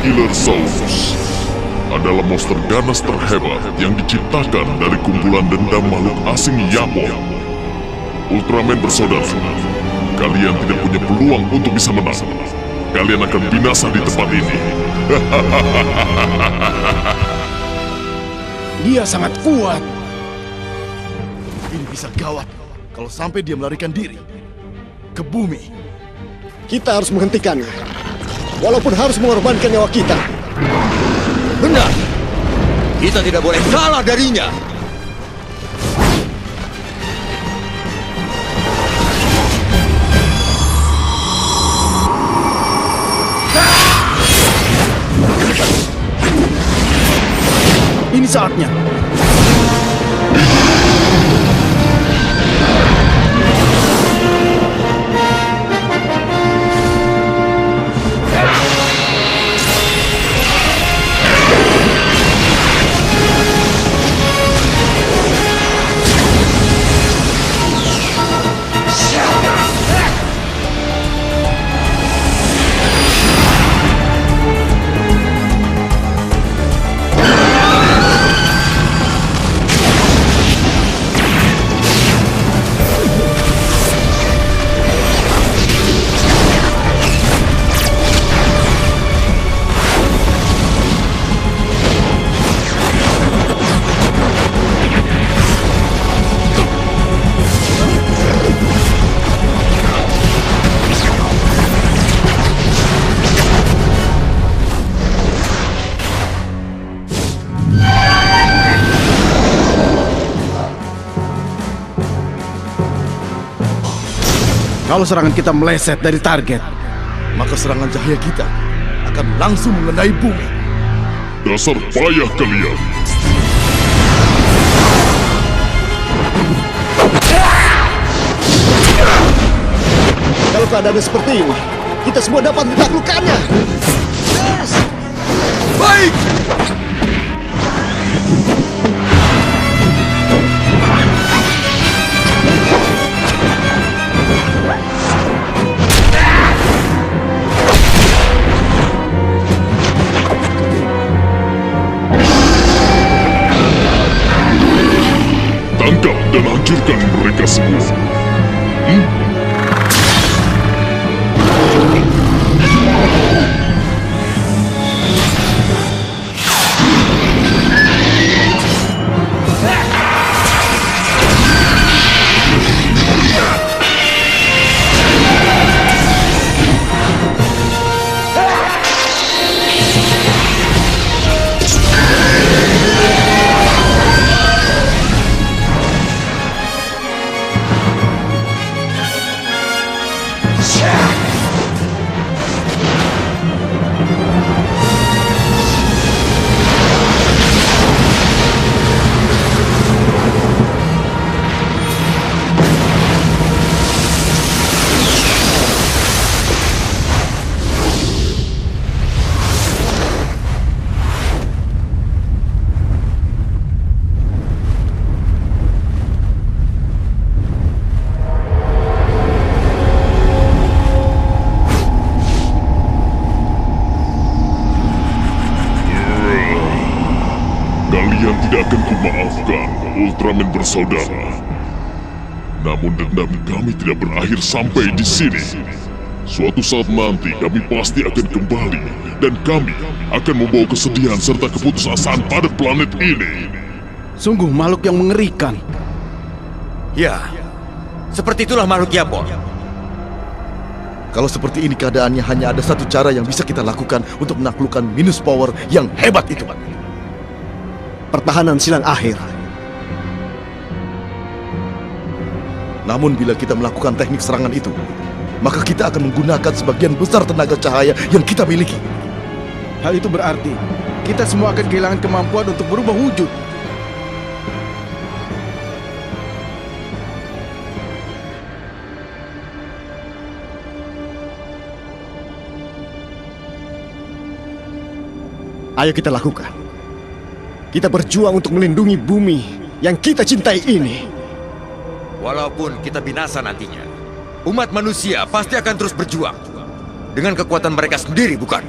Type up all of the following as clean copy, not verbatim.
Killer-saurus adalah monster ganas terhebat yang diciptakan dari kumpulan dendam makhluk asing Yapon. Ultraman bersaudara, kalian tidak punya peluang untuk bisa menang. Kalian akan binasa di tempat ini. Dia sangat kuat. Ini bisa gawat kalau sampai dia melarikan diri ke bumi. Kita harus menghentikannya, walaupun harus mengorbankan nyawa kita. Benar. Kita tidak boleh kalah darinya. Ini saatnya. Kalau serangan kita meleset dari target, Maka serangan cahaya kita akan langsung mengenai bumi. Dasar payah kalian. kalau keadaannya seperti ini, kita semua dapat menaklukkannya. Baik! Tangkap dan hancurkan mereka semua. Kalian tidak akan kumaafkan, Ultraman bersaudara. Namun dendam kami tidak berakhir sampai di sini. Suatu saat nanti kami pasti akan kembali, dan kami akan membawa kesedihan serta keputusasaan pada planet ini. Sungguh makhluk yang mengerikan. Ya, seperti itulah makhluk Yapon. Kalau seperti ini keadaannya, hanya ada satu cara yang bisa kita lakukan untuk menaklukkan minus power yang hebat itu. Pertahanan silang akhir. Namun bila kita melakukan teknik serangan itu, maka kita akan menggunakan sebagian besar tenaga cahaya yang kita miliki. Hal itu berarti kita semua akan kehilangan kemampuan untuk berubah wujud. Ayo kita lakukan. Kita berjuang untuk melindungi bumi yang kita cintai ini. Walaupun kita binasa nantinya, umat manusia pasti akan terus berjuang. Dengan kekuatan mereka sendiri, bukan?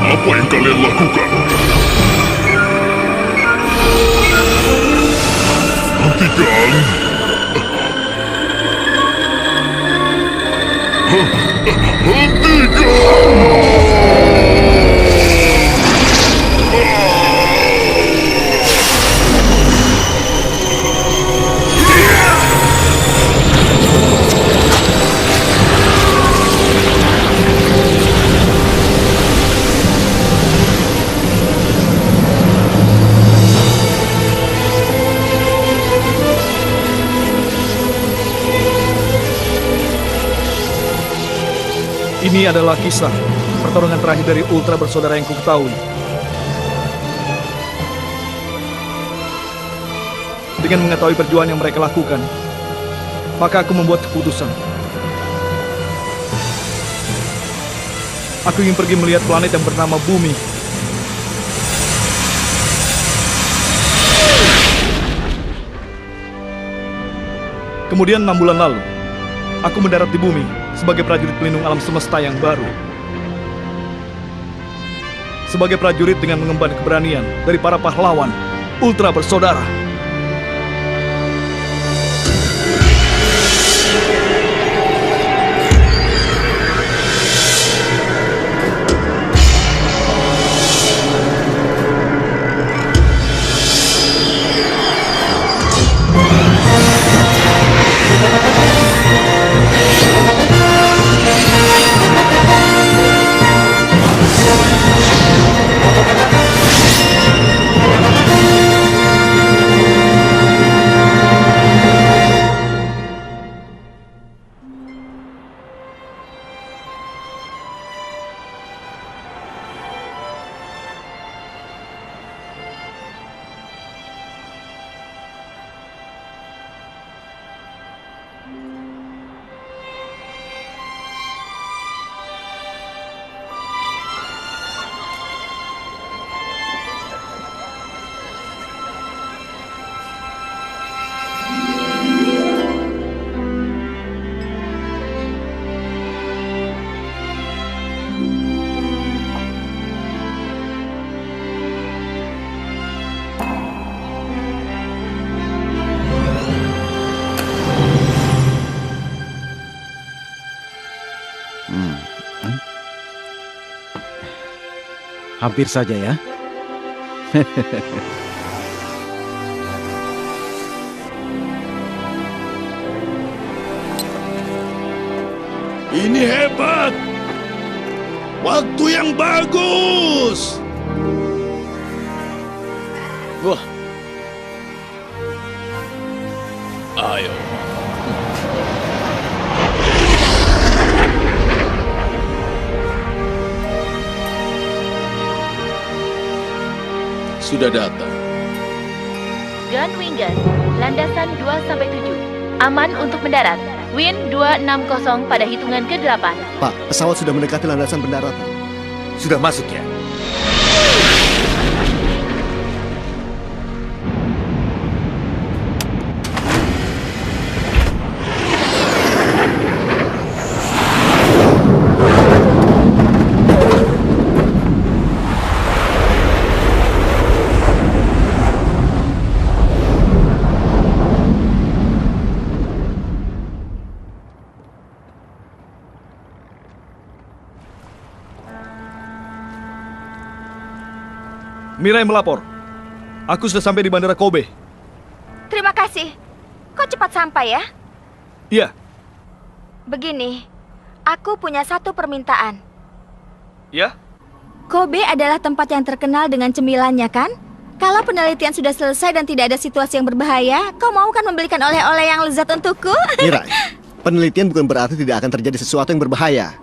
Apa yang kalian lakukan? Hentikan! Ini adalah kisah pertarungan terakhir dari Ultra bersaudara yang kuketahui. Dengan mengetahui perjuangan yang mereka lakukan, maka aku membuat keputusan. Aku ingin pergi melihat planet yang bernama Bumi. Kemudian 6 bulan lalu, aku mendarat di Bumi sebagai prajurit pelindung alam semesta yang baru. Sebagai prajurit dengan mengemban keberanian dari para pahlawan Ultra bersaudara. Hampir saja ya. Ini hebat. Waktu yang bagus. Wah, Ayo. Sudah datang. Gunwingen, landasan 2-7. Aman untuk mendarat. Wind 260 pada hitungan ke-8. Pak, pesawat sudah mendekati landasan pendaratan. Sudah masuk ya? Mirai melapor. Aku sudah sampai di Bandara Kobe. Terima kasih. Kok cepat sampai ya? Iya. Begini, aku punya satu permintaan. Ya? Kobe adalah tempat yang terkenal dengan cemilannya, kan? Kalau penelitian sudah selesai dan tidak ada situasi yang berbahaya, kau mau kan membelikan oleh-oleh yang lezat untukku? Mirai, penelitian bukan berarti tidak akan terjadi sesuatu yang berbahaya.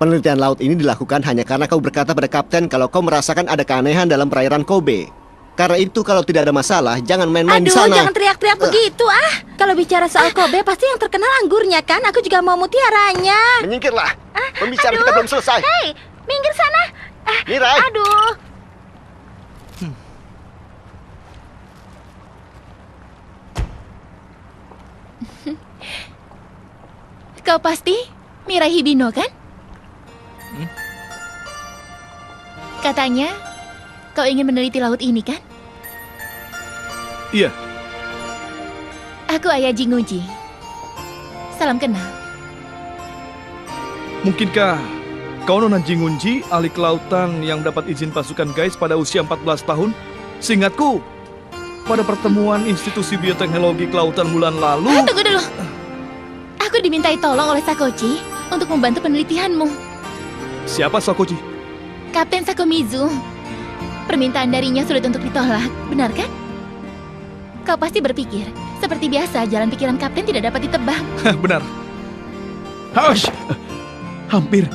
Penelitian laut ini dilakukan hanya karena kau berkata pada kapten kalau kau merasakan ada keanehan dalam perairan Kobe. Karena itu kalau tidak ada masalah, jangan main-main di Aduh, sana. jangan teriak-teriak begitu ah. Kalau bicara soal Kobe, pasti yang terkenal anggurnya kan? Aku juga mau mutiaranya. Menyingkirlah. Pembicaraan kita belum selesai. Hei, minggir sana. Mirai. Aduh. Kau pasti Mirai Hibino, kan? Katanya, kau ingin meneliti laut ini, kan? Iya. Aku Ayah Jinguji. Salam kenal. Mungkinkah kau Nona Jingunji, ahli kelautan yang dapat izin pasukan guys pada usia 14 tahun? Seingatku, pada pertemuan Institusi Bioteknologi Kelautan bulan lalu... Tunggu dulu. Aku dimintai tolong oleh Sakochi untuk membantu penelitianmu. Siapa Sakochi? Kapten Sakomizu. Permintaan darinya sulit untuk ditolak, benar kan? Kau pasti berpikir, seperti biasa jalan pikiran kapten tidak dapat ditebak. Benar. Hush! Hampir.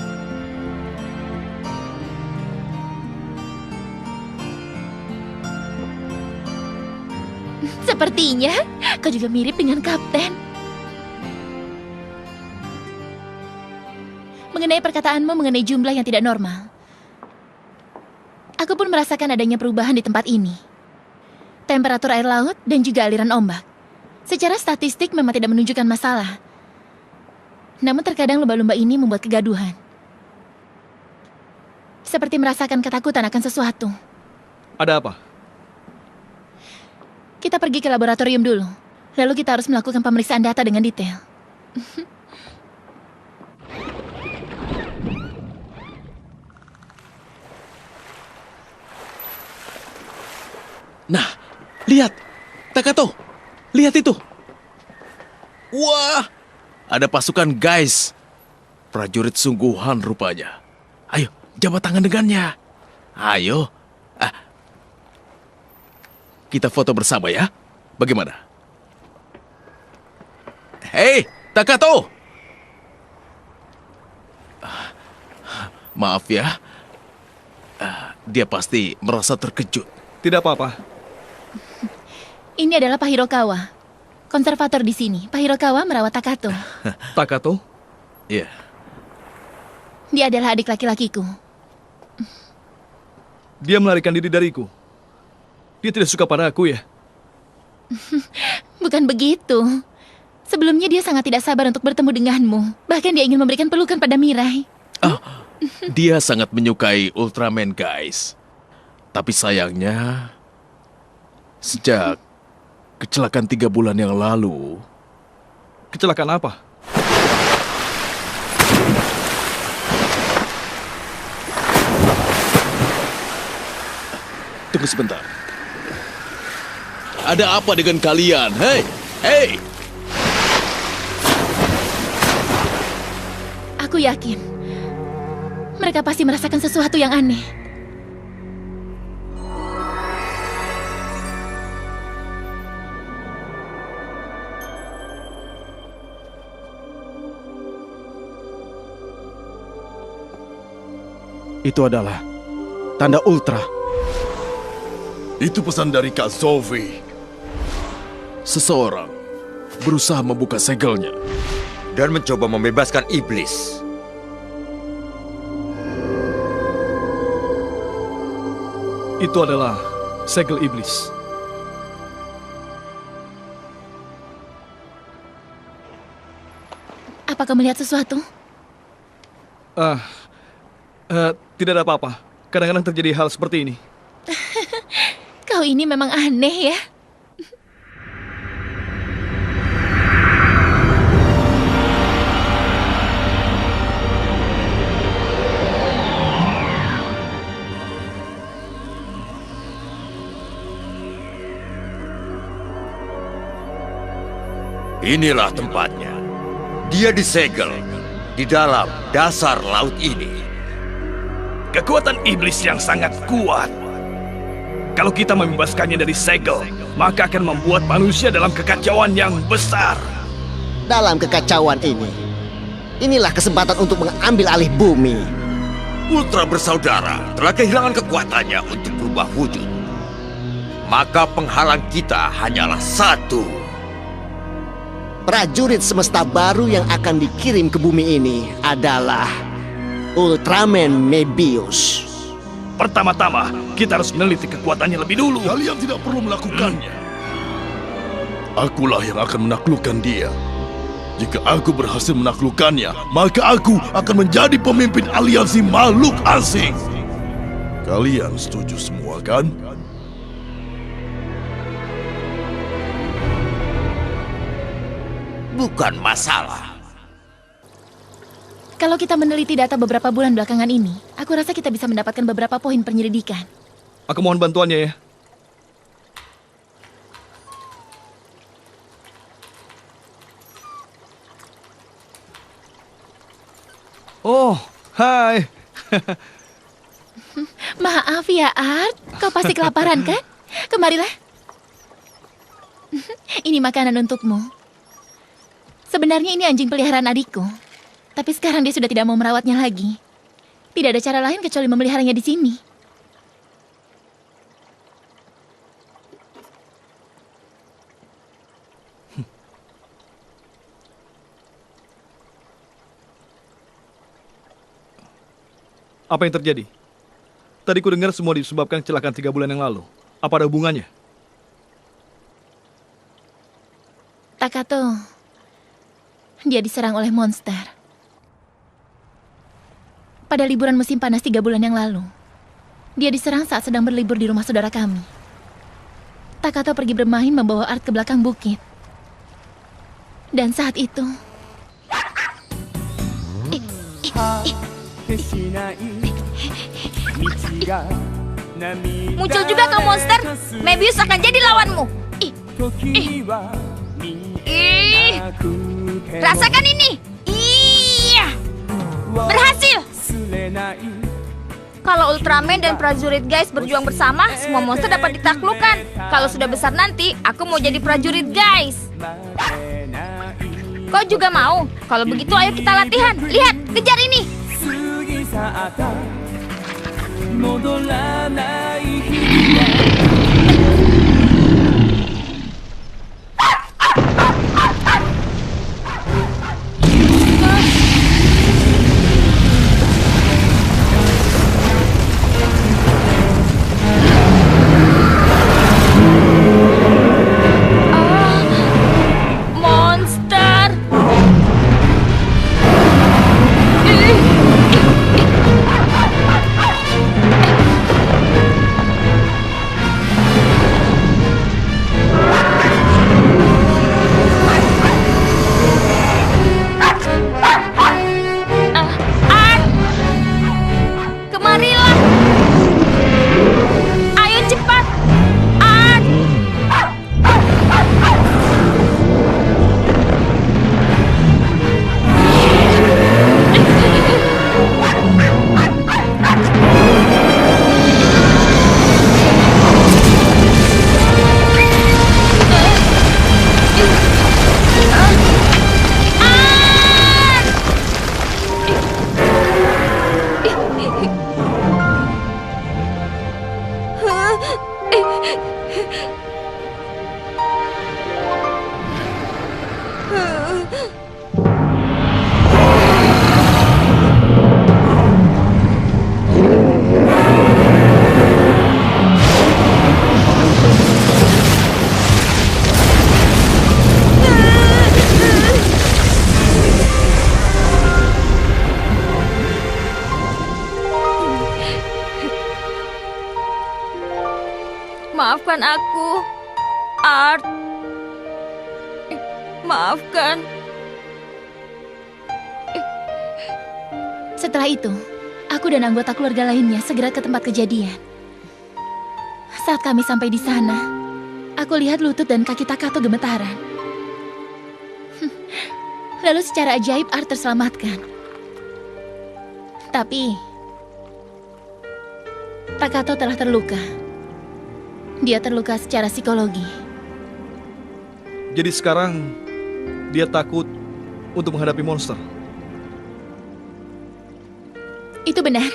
Sepertinya kau juga mirip dengan kapten. Mengenai perkataanmu mengenai jumlah yang tidak normal, aku pun merasakan adanya perubahan di tempat ini. Temperatur air laut dan juga aliran ombak. Secara statistik memang tidak menunjukkan masalah. Namun terkadang lumba-lumba ini membuat kegaduhan. Seperti merasakan ketakutan akan sesuatu. Ada apa? Kita pergi ke laboratorium dulu. Lalu kita harus melakukan pemeriksaan data dengan detail. Nah, lihat. Takato, lihat itu. Wah, ada pasukan guys. Prajurit sungguhan rupanya. Ayo, jabat tangan dengannya. Ayo. Kita foto bersama ya. Bagaimana? Hei, Takato. Maaf ya. Dia pasti merasa terkejut. Tidak apa-apa. Ini adalah Pak Hirokawa, konservator di sini. Pak Hirokawa merawat Takato. Takato? Iya. Dia adalah adik laki-lakiku. Dia melarikan diri dariku. Dia tidak suka pada aku ya? Bukan begitu. Sebelumnya dia sangat tidak sabar untuk bertemu denganmu. Bahkan dia ingin memberikan pelukan pada Mirai. Dia sangat menyukai Ultraman guys. Tapi sayangnya, sejak kecelakaan 3 bulan yang lalu... Kecelakaan apa? Tunggu sebentar. Ada apa dengan kalian? Hei! Hei! Aku yakin mereka pasti merasakan sesuatu yang aneh. Itu adalah tanda ultra. Itu pesan dari Kak Zoe. Seseorang berusaha membuka segelnya. Dan mencoba membebaskan iblis. Itu adalah segel iblis. Apa kau melihat sesuatu? Tidak ada apa-apa. Kadang-kadang terjadi hal seperti ini. Kau ini memang aneh ya. Inilah tempatnya. Dia disegel di dalam dasar laut ini. Kekuatan iblis yang sangat kuat. Kalau kita membebaskannya dari segel, maka akan membuat manusia dalam kekacauan yang besar. Dalam kekacauan ini, inilah kesempatan untuk mengambil alih bumi. Ultra bersaudara telah kehilangan kekuatannya untuk berubah wujud. Maka penghalang kita hanyalah satu. Prajurit semesta baru yang akan dikirim ke bumi ini adalah Ultraman Mebius. Pertama-tama, kita harus meneliti kekuatannya lebih dulu. Kalian tidak perlu melakukannya. Akulah yang akan menaklukkan dia. Jika aku berhasil menaklukkannya, maka aku akan menjadi pemimpin aliansi makhluk asing. Kalian setuju semua, kan? Bukan masalah. Kalau kita meneliti data beberapa bulan belakangan ini, aku rasa kita bisa mendapatkan beberapa poin penyelidikan. Aku mohon bantuannya ya. Oh, hai. Maaf ya, Art. Kau pasti kelaparan, kan? Kemarilah. Ini makanan untukmu. Sebenarnya ini anjing peliharaan adikku. Tapi sekarang dia sudah tidak mau merawatnya lagi. Tidak ada cara lain kecuali memeliharanya di sini. Apa yang terjadi? Tadi ku dengar semua disebabkan kecelakaan 3 bulan yang lalu. Apa ada hubungannya? Takato, dia diserang oleh monster. Pada liburan musim panas 3 bulan yang lalu, dia diserang saat sedang berlibur di rumah saudara kami. Takato pergi bermain membawa Art ke belakang bukit. Dan saat itu... Muncul juga kau monster. Mebius akan jadi lawanmu. Rasakan ini. Iya. Berhasil. Kalau Ultraman dan prajurit guys berjuang bersama, semua monster dapat ditaklukkan. Kalau sudah besar nanti, aku mau jadi prajurit guys. Kau juga mau? Kalau begitu ayo kita latihan. Lihat, kejar ini. Monster! Kemarilah! Ayo cepat! Art! Maafkan aku, Art. Maafkan. Setelah itu, aku dan anggota keluarga lainnya segera ke tempat kejadian. Saat kami sampai di sana, aku lihat lutut dan kaki Takato gemetaran. Lalu secara ajaib Art terselamatkan. Tapi Takato telah terluka. Dia terluka secara psikologi. Jadi sekarang dia takut untuk menghadapi monster. Itu benar.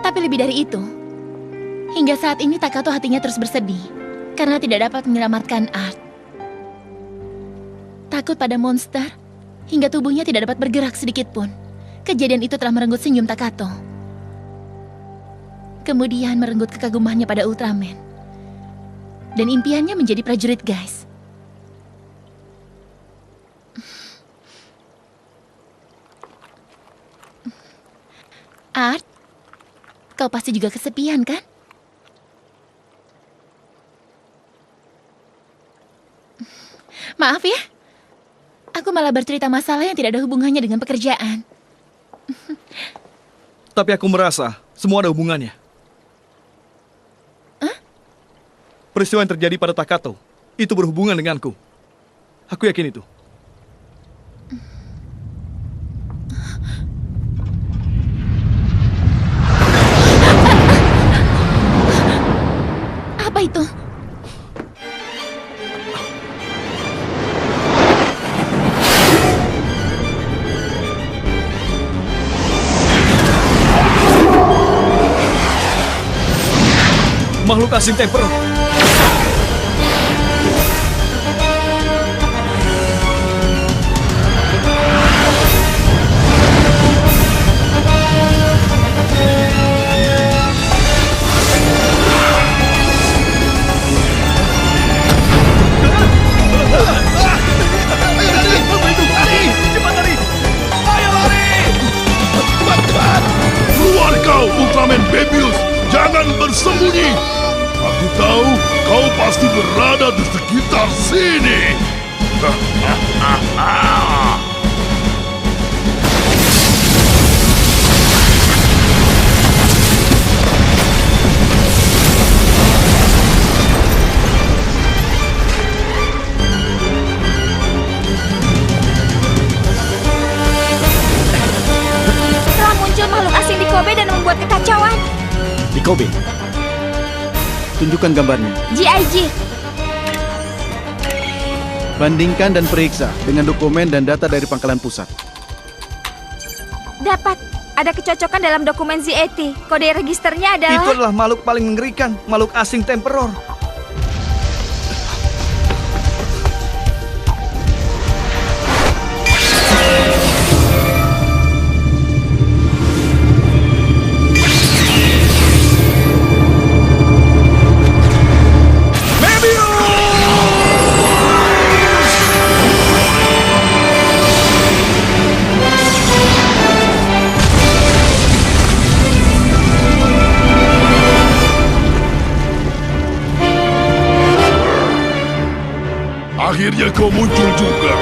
Tapi lebih dari itu, hingga saat ini Takato hatinya terus bersedih karena tidak dapat menyelamatkan Art. Takut pada monster, hingga tubuhnya tidak dapat bergerak sedikit pun. Kejadian itu telah merenggut senyum Takato. Kemudian merenggut kekagumannya pada Ultraman. Dan impiannya menjadi prajurit guys. Art, kau pasti juga kesepian kan? Maaf ya, aku malah bercerita masalah yang tidak ada hubungannya dengan pekerjaan. Tapi aku merasa semua ada hubungannya. Hah? Peristiwa yang terjadi pada Takato itu berhubungan denganku. Aku yakin itu. Apa itu? Makhluk asing temper. Keluar kau, Ultraman Babius! Jangan bersembunyi! Aku tahu kau pasti berada di sekitar sini. Telah muncul makhluk asing di Kobe dan membuat kekacauan. Di Kobe. Tunjukkan gambarnya. GIG. Bandingkan dan periksa dengan dokumen dan data dari pangkalan pusat. Dapat. Ada kecocokan dalam dokumen ZAT. Kode registernya adalah... Itu adalah makhluk paling mengerikan, makhluk asing temperor. Akhirnya kau muncul juga.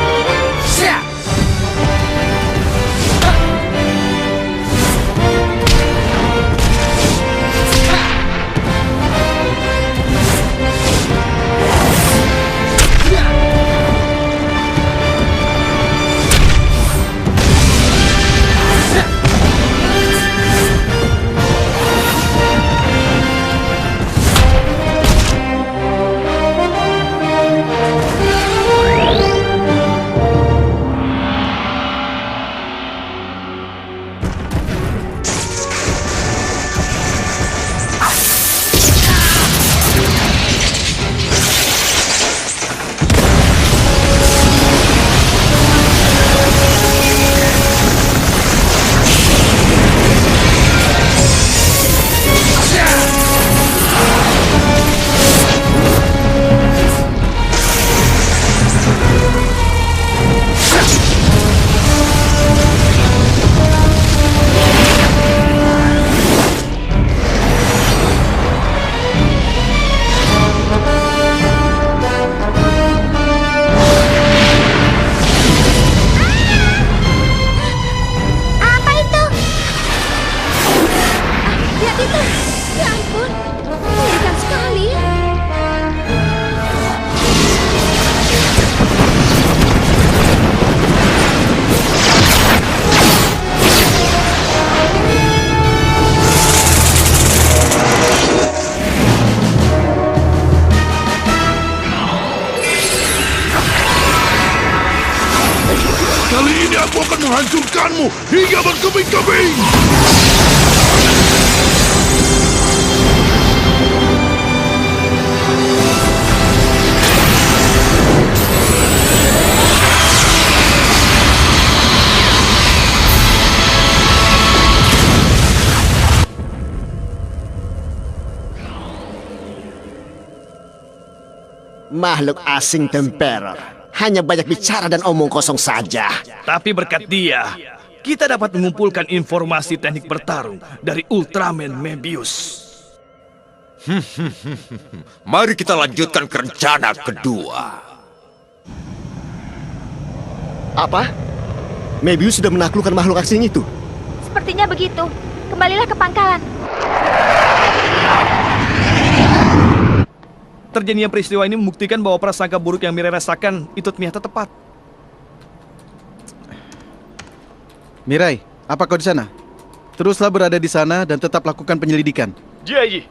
akan menghancurkanmu hingga berkeping-keping. Makhluk asing Temperer hanya banyak bicara dan omong kosong saja. Tapi berkat dia, kita dapat mengumpulkan informasi teknik bertarung dari Ultraman Mebius. Mari kita lanjutkan ke rencana kedua. Apa? Mebius sudah menaklukkan makhluk asing itu? Sepertinya begitu. Kembalilah ke pangkalan. Terjadinya peristiwa ini membuktikan bahwa prasangka buruk yang Mirai rasakan itu ternyata tepat. Mirai, apa kau di sana? Teruslah berada di sana dan tetap lakukan penyelidikan. Ji.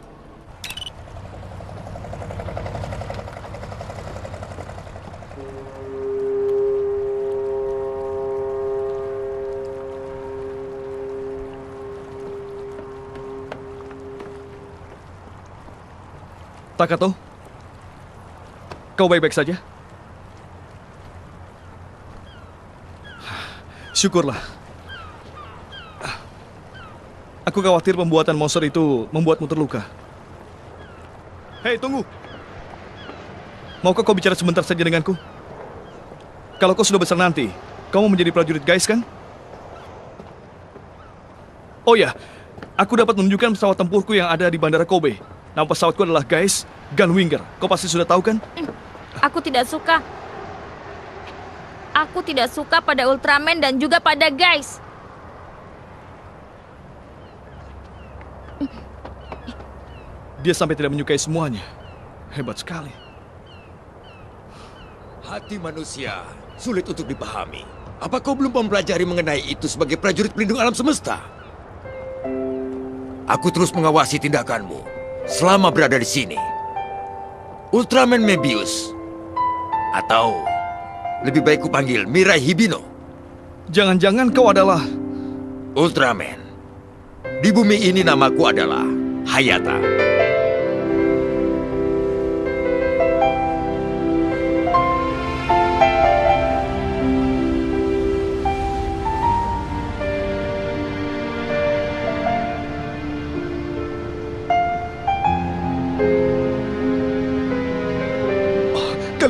Takato, kau baik-baik saja? Syukurlah. Aku khawatir pembuatan monster itu membuatmu terluka. Hei, tunggu. Maukah kau bicara sebentar saja denganku? Kalau kau sudah besar nanti, kau mau menjadi prajurit guys kan? Oh ya, aku dapat menunjukkan pesawat tempurku yang ada di Bandara Kobe. Nama pesawatku adalah Guys Gunwinger. Kau pasti sudah tahu kan? Aku tidak suka. Aku tidak suka pada Ultraman dan juga pada Guys. Dia sampai tidak menyukai semuanya. Hebat sekali. Hati manusia sulit untuk dipahami. Apa kau belum mempelajari mengenai itu sebagai prajurit pelindung alam semesta? Aku terus mengawasi tindakanmu selama berada di sini. Ultraman Mebius. Atau lebih baik kupanggil Mirai Hibino. Jangan-jangan kau adalah Ultraman. Di bumi ini namaku adalah Hayata.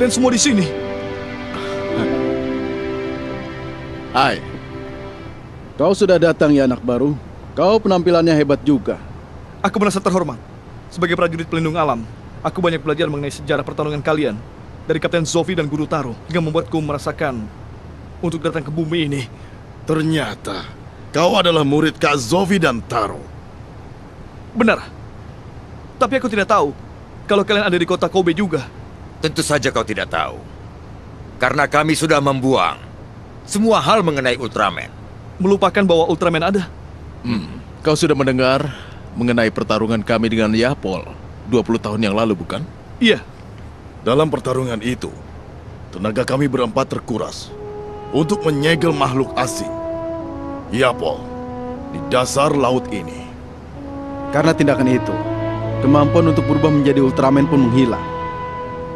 kalian semua di sini. Hai. Kau sudah datang ya anak baru. Kau penampilannya hebat juga. Aku merasa terhormat. Sebagai prajurit pelindung alam, aku banyak belajar mengenai sejarah pertarungan kalian. Dari Kapten Zofi dan Guru Taro, hingga membuatku merasakan untuk datang ke bumi ini. Ternyata kau adalah murid Kak Zofi dan Taro. Benar. Tapi aku tidak tahu kalau kalian ada di kota Kobe juga. Tentu saja kau tidak tahu. Karena kami sudah membuang semua hal mengenai Ultraman. Melupakan bahwa Ultraman ada. Kau sudah mendengar mengenai pertarungan kami dengan Yapol 20 tahun yang lalu, bukan? Iya. Dalam pertarungan itu, tenaga kami berempat terkuras untuk menyegel makhluk asing, Yapol, di dasar laut ini. Karena tindakan itu, kemampuan untuk berubah menjadi Ultraman pun menghilang.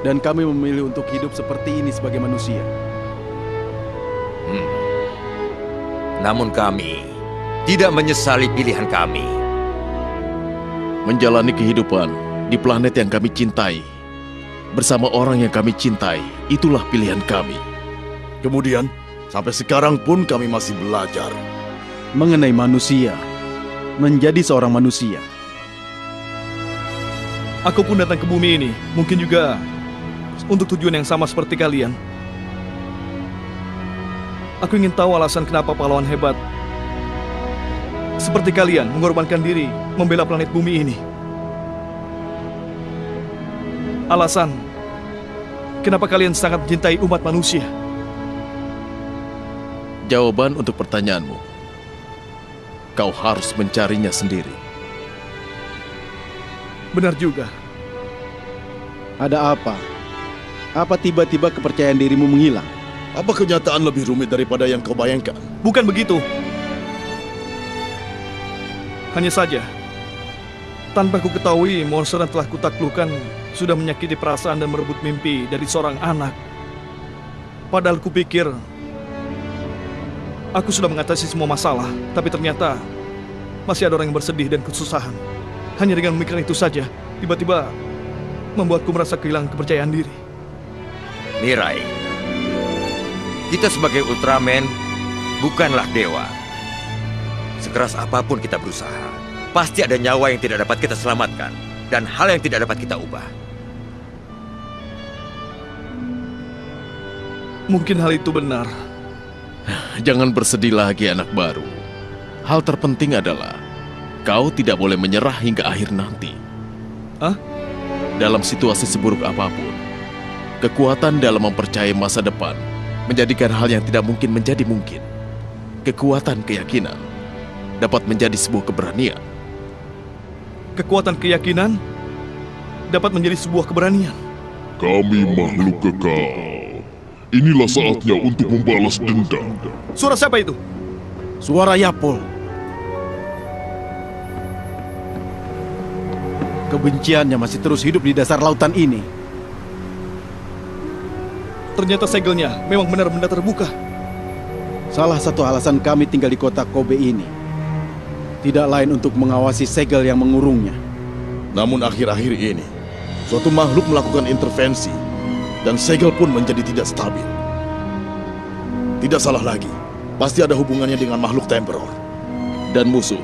Dan kami memilih untuk hidup seperti ini sebagai manusia. Namun kami tidak menyesali pilihan kami. Menjalani kehidupan di planet yang kami cintai, bersama orang yang kami cintai, itulah pilihan kami. Kemudian, sampai sekarang pun kami masih belajar Mengenai manusia, menjadi seorang manusia. Aku pun datang ke bumi ini, mungkin juga untuk tujuan yang sama seperti kalian. Aku ingin tahu alasan kenapa pahlawan hebat seperti kalian mengorbankan diri membela planet bumi ini. Alasan kenapa kalian sangat mencintai umat manusia. Jawaban untuk pertanyaanmu, kau harus mencarinya sendiri. Benar juga. Ada apa? Apa tiba-tiba kepercayaan dirimu menghilang? Apa kenyataan lebih rumit daripada yang kau bayangkan? Bukan begitu. Hanya saja, tanpa ku ketahui, monster yang telah kutaklukkan sudah menyakiti perasaan dan merebut mimpi dari seorang anak. Padahal kupikir aku sudah mengatasi semua masalah, tapi ternyata masih ada orang yang bersedih dan kesusahan. Hanya dengan memikirkan itu saja, tiba-tiba membuatku merasa kehilangan kepercayaan diri. Mirai, kita sebagai Ultraman bukanlah dewa. Sekeras apapun kita berusaha, pasti ada nyawa yang tidak dapat kita selamatkan dan hal yang tidak dapat kita ubah. Mungkin hal itu benar. Jangan bersedih lagi anak baru. Hal terpenting adalah kau tidak boleh menyerah hingga akhir nanti. Hah? Dalam situasi seburuk apapun, kekuatan dalam mempercayai masa depan menjadikan hal yang tidak mungkin menjadi mungkin. Kekuatan keyakinan dapat menjadi sebuah keberanian. Kekuatan keyakinan dapat menjadi sebuah keberanian. Kami makhluk kekal. Inilah saatnya untuk membalas dendam. Suara siapa itu? Suara Yapol. Kebenciannya masih terus hidup di dasar lautan ini. Ternyata segelnya memang benar-benar terbuka. Salah satu alasan kami tinggal di kota Kobe ini tidak lain untuk mengawasi segel yang mengurungnya. Namun akhir-akhir ini, suatu makhluk melakukan intervensi dan segel pun menjadi tidak stabil. Tidak salah lagi, pasti ada hubungannya dengan makhluk Temperor. Dan musuh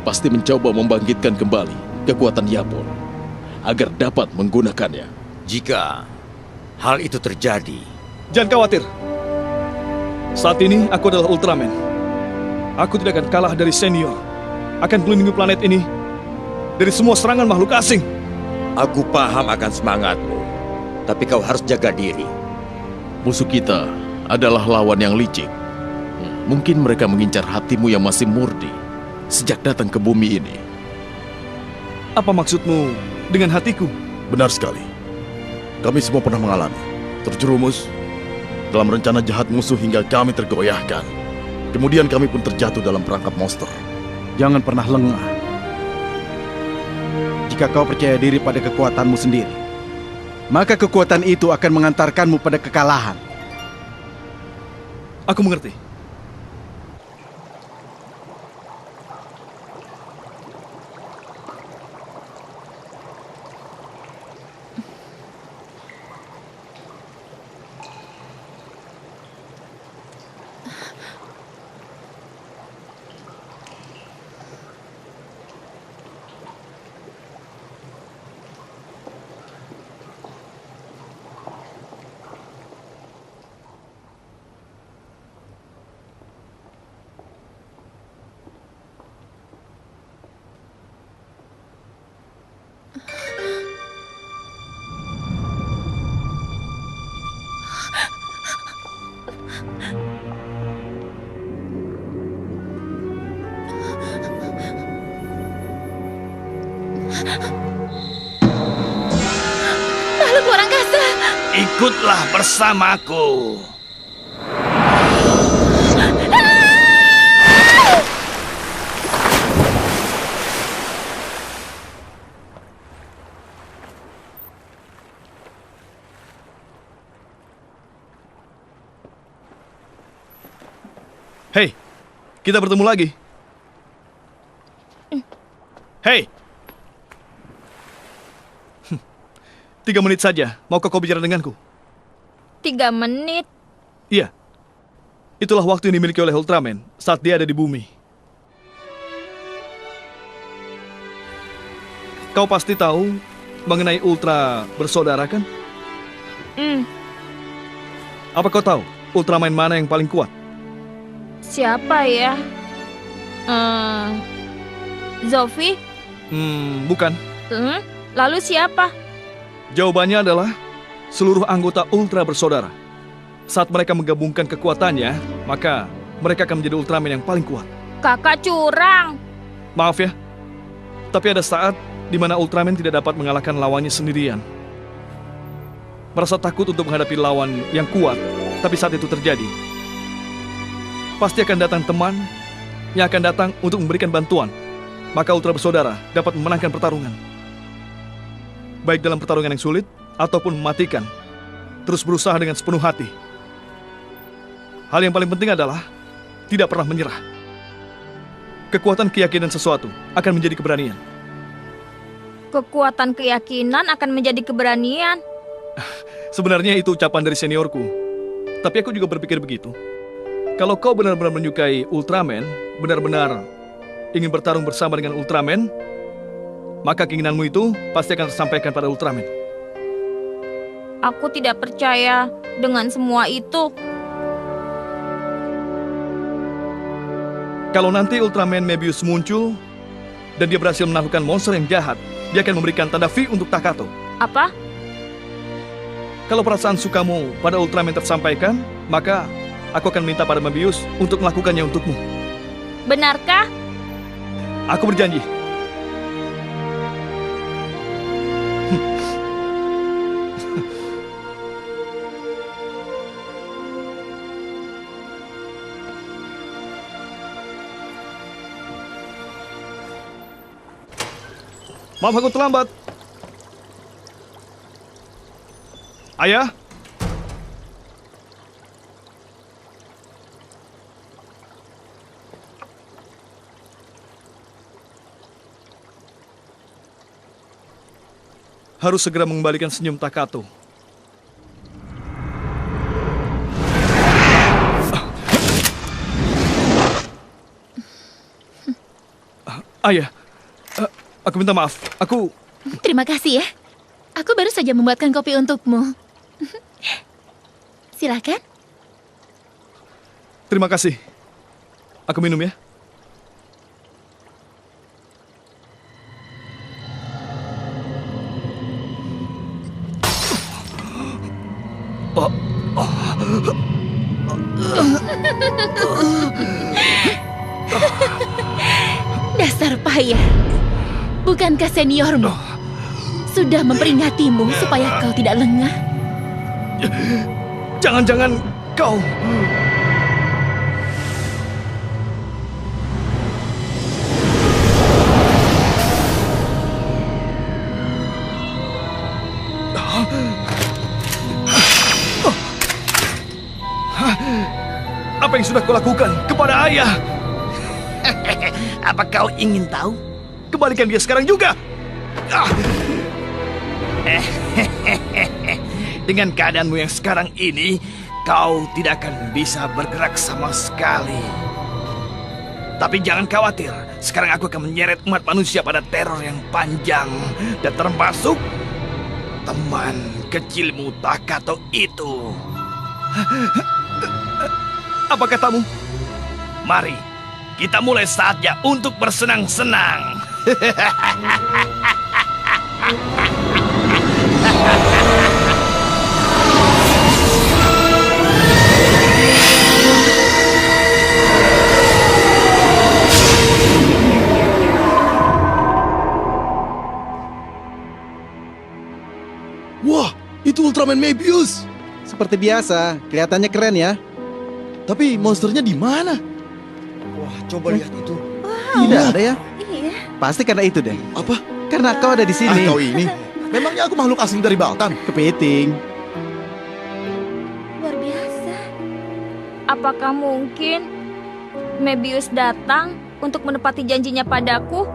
pasti mencoba membangkitkan kembali kekuatan Yapol agar dapat menggunakannya. Jika hal itu terjadi, Jangan khawatir. Saat ini aku adalah Ultraman. Aku tidak akan kalah dari senior. Akan melindungi planet ini dari semua serangan makhluk asing. aku paham akan semangatmu, tapi kau harus jaga diri. Musuh kita adalah lawan yang licik. Mungkin mereka mengincar hatimu yang masih murni sejak datang ke bumi ini. Apa maksudmu dengan hatiku? Benar sekali. Kami semua pernah mengalami terjerumus dalam rencana jahat musuh hingga kami tergoyahkan. Kemudian kami pun terjatuh dalam perangkap monster. Jangan pernah lengah. Jika kau percaya diri pada kekuatanmu sendiri, maka kekuatan itu akan mengantarkanmu pada kekalahan. Aku mengerti. Makhluk luar angkasa. Ikutlah bersamaku. Hei, kita bertemu lagi. Hei! 3 menit saja, maukah kau bicara denganku? 3 menit? Iya. Itulah waktu yang dimiliki oleh Ultraman saat dia ada di bumi. Kau pasti tahu mengenai Ultra bersaudara, kan? Apa kau tahu Ultraman mana yang paling kuat? Siapa ya? Zofi? Bukan. Lalu siapa? Jawabannya adalah seluruh anggota Ultra bersaudara. Saat mereka menggabungkan kekuatannya, maka mereka akan menjadi Ultraman yang paling kuat. Kakak curang. Maaf ya, tapi ada saat di mana Ultraman tidak dapat mengalahkan lawannya sendirian. Merasa takut untuk menghadapi lawan yang kuat, Tapi saat itu terjadi, pasti akan datang teman yang akan datang untuk memberikan bantuan. Maka Ultra Bersaudara dapat memenangkan pertarungan. Baik dalam pertarungan yang sulit ataupun mematikan. Terus berusaha dengan sepenuh hati. Hal yang paling penting adalah tidak pernah menyerah. Kekuatan keyakinan sesuatu akan menjadi keberanian. Kekuatan keyakinan akan menjadi keberanian. Sebenarnya itu ucapan dari seniorku. Tapi aku juga berpikir begitu. Kalau kau benar-benar menyukai Ultraman, benar-benar ingin bertarung bersama dengan Ultraman, maka keinginanmu itu pasti akan tersampaikan pada Ultraman. Aku tidak percaya dengan semua itu. Kalau nanti Ultraman Mebius muncul dan dia berhasil menaklukkan monster yang jahat, dia akan memberikan tanda V untuk Takato. Apa? Kalau perasaan sukamu pada Ultraman tersampaikan, maka aku akan minta pada Mebius untuk melakukannya untukmu. Benarkah? Aku berjanji. Maaf aku terlambat. Ayah? Harus segera mengembalikan senyum Takato. Ayah, aku minta maaf. Terima kasih ya. Aku baru saja membuatkan kopi untukmu. Silakan. Terima kasih. Aku minum ya. Dasar payah. Bukankah seniormu sudah memperingatimu supaya kau tidak lengah? Jangan-jangan kau... Apa yang sudah kau lakukan kepada ayah? Apa kau ingin tahu? Kembalikan dia sekarang juga. Dengan keadaanmu yang sekarang ini, kau tidak akan bisa bergerak sama sekali. Tapi jangan khawatir, sekarang aku akan menyeret umat manusia pada teror yang panjang. Dan termasuk teman kecilmu Takato itu. Apa katamu? Mari, kita mulai saatnya untuk bersenang-senang. Wah, itu Ultraman Mebius. Seperti biasa, kelihatannya keren ya. Tapi monsternya di mana? Wah, coba lihat itu. Tidak ada ya? Iya. Pasti karena itu deh. Apa? Karena kau ada di sini. Kau ini? Memangnya aku makhluk asing dari Baltan? Kepiting. Luar biasa. Apakah mungkin Mebius datang untuk menepati janjinya padaku?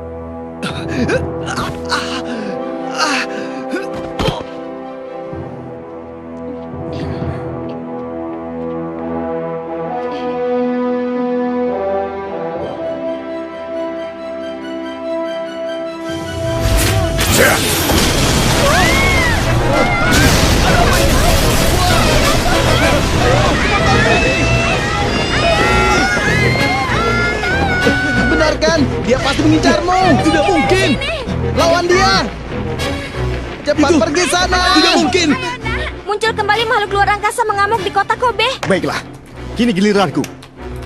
Benarkan, dia pasti mengincarmu. Tidak mungkin! Lawan dia. Cepat pergi sana. Tidak mungkin! Muncul kembali makhluk luar angkasa mengamuk di kota Kobe. Baiklah, kini giliranku.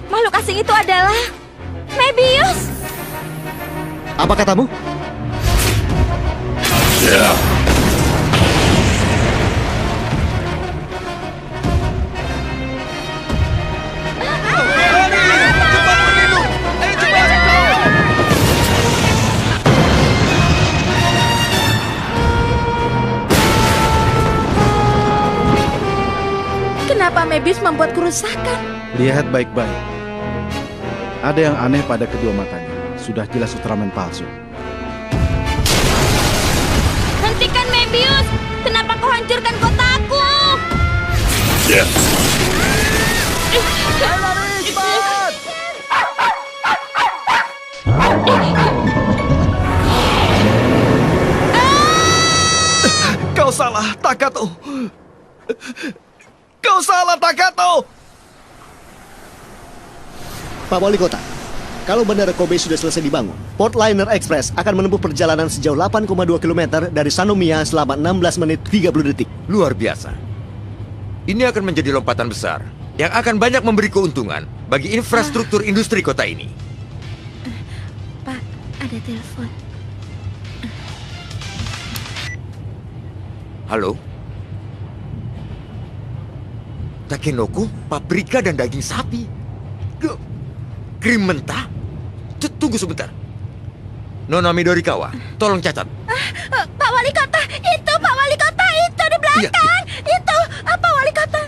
Makhluk asing itu adalah Mebius. Apa katamu? Mebius membuat kerusakan. Lihat baik-baik. Ada yang aneh pada kedua matanya. Sudah jelas Ultraman palsu. Hentikan Mebius! Kenapa kau hancurkan kotaku? Yes. Kau salah, Takato. Kau salah, Takato. Pak Wali Kota, kalau Bandara Kobe sudah selesai dibangun, Portliner Express akan menempuh perjalanan sejauh 8,2 km dari Sanomiya selama 16 menit 30 detik. Luar biasa. Ini akan menjadi lompatan besar yang akan banyak memberi keuntungan bagi infrastruktur industri kota ini. Pak, ada telepon. Halo? Takenoko, paprika dan daging sapi. Krim mentah? Tunggu sebentar. Nona Midorikawa, tolong catat. Pak Wali Kota, itu Pak Wali Kota, itu di belakang. Itu Pak Wali Kota.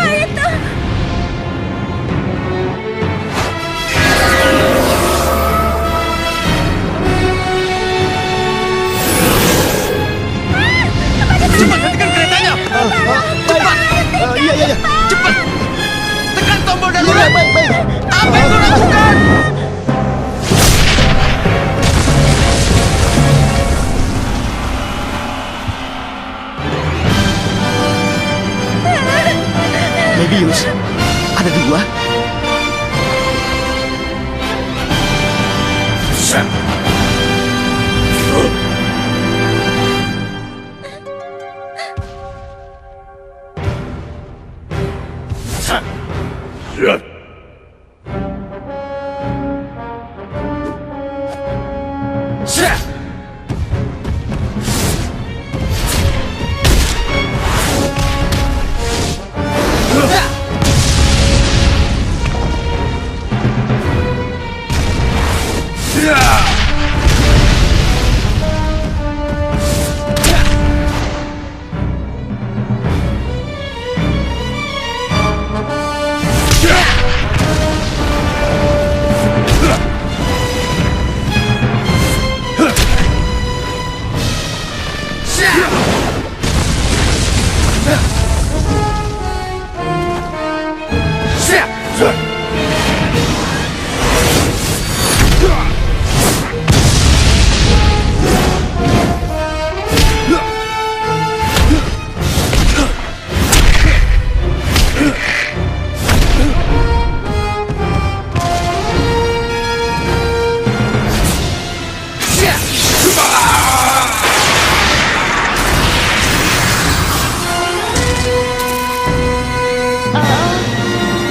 Itu. Cepat hentikan keretanya! Cepat! Iya. Cepat! Tekan tombol Iya, darurat! baik. Apa yang kau lakukan? Mebius, ada dua.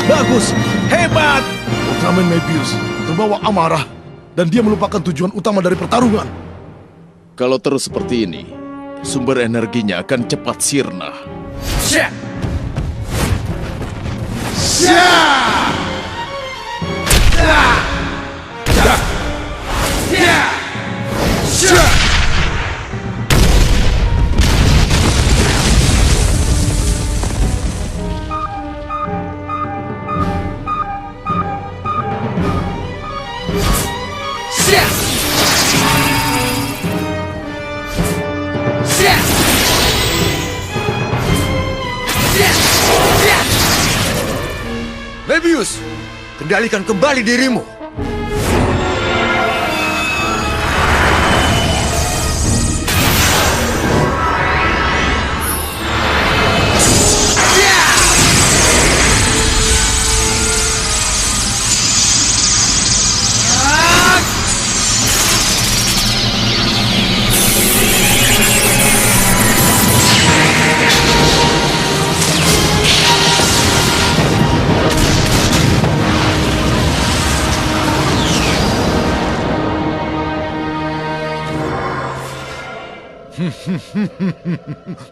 Bagus, hebat. Ultraman Mebius terbawa amarah dan dia melupakan tujuan utama dari pertarungan. Kalau terus seperti ini, sumber energinya akan cepat sirna. Mebius, kendalikan kembali dirimu.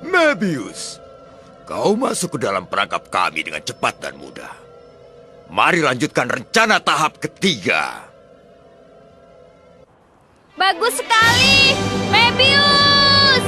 Mebius, kau masuk ke dalam perangkap kami dengan cepat dan mudah. Mari lanjutkan rencana tahap ketiga. Bagus sekali, Mebius.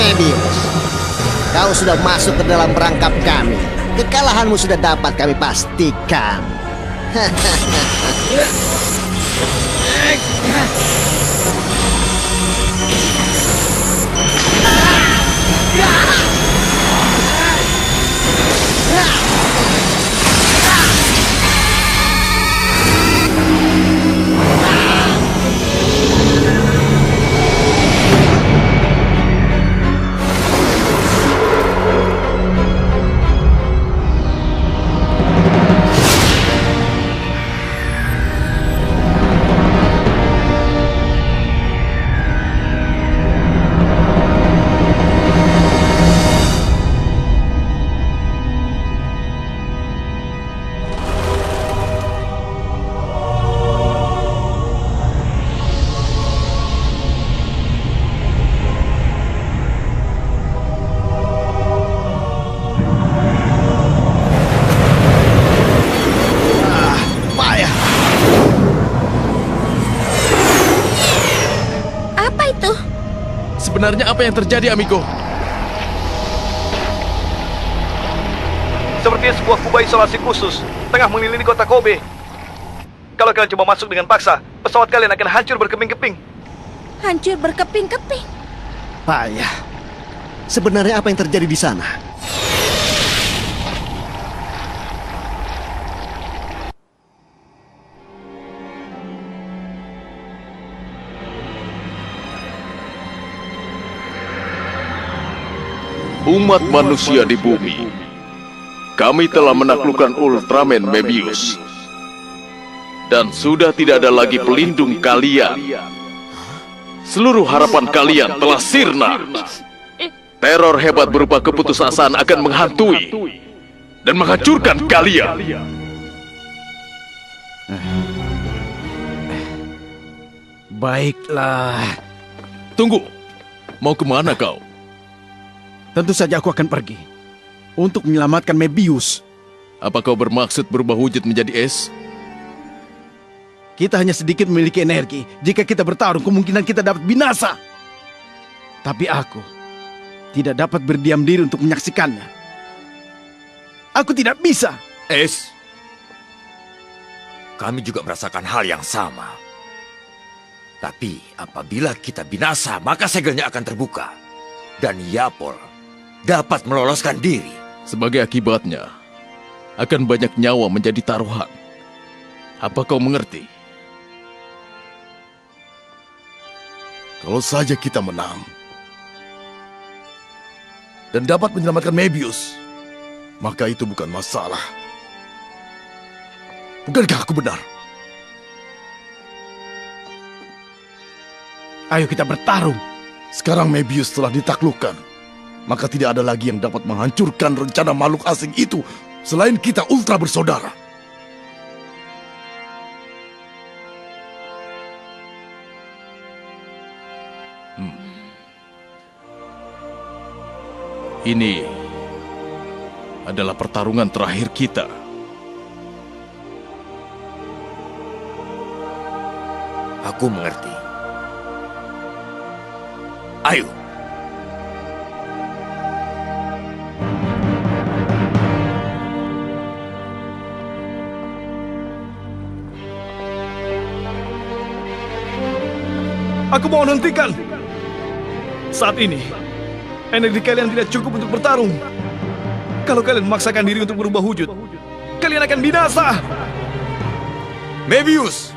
Mebius, kau sudah masuk ke dalam perangkap kami. Kekalahanmu sudah dapat kami pastikan. Sebenarnya apa yang terjadi, amigo? Sepertinya sebuah kubah isolasi khusus tengah mengelilingi kota Kobe. Kalau kalian coba masuk dengan paksa, pesawat kalian akan hancur berkeping-keping. Hancur berkeping-keping. Payah. Sebenarnya apa yang terjadi di sana? Umat manusia di bumi, kami telah menaklukkan Ultraman Mebius. Dan sudah tidak ada lagi pelindung kalian. Seluruh harapan kalian telah sirna. Teror hebat berupa keputusasaan akan menghantui dan menghancurkan kalian. Baiklah. Tunggu, mau kemana kau? Tentu saja aku akan pergi untuk menyelamatkan Mebius. Apa kau bermaksud berubah wujud menjadi es? Kita hanya sedikit memiliki energi. Jika kita bertarung, kemungkinan kita dapat binasa. Tapi aku tidak dapat berdiam diri untuk menyaksikannya. Aku tidak bisa. Es, kami juga merasakan hal yang sama. Tapi apabila kita binasa, maka segelnya akan terbuka. Dan Yapol dapat meloloskan diri. Sebagai akibatnya, akan banyak nyawa menjadi taruhan. Apa kau mengerti? Kalau saja kita menang dan dapat menyelamatkan Mebius, maka itu bukan masalah. Bukankah aku benar? Ayo kita bertarung. Sekarang Mebius telah ditaklukkan, maka tidak ada lagi yang dapat menghancurkan rencana makhluk asing itu selain kita ultra bersaudara. Ini adalah pertarungan terakhir kita. Aku mengerti. Ayo. Aku mohon hentikan. Saat ini, energi kalian tidak cukup untuk bertarung. Kalau kalian memaksakan diri untuk berubah wujud, kalian akan binasa. Mebius,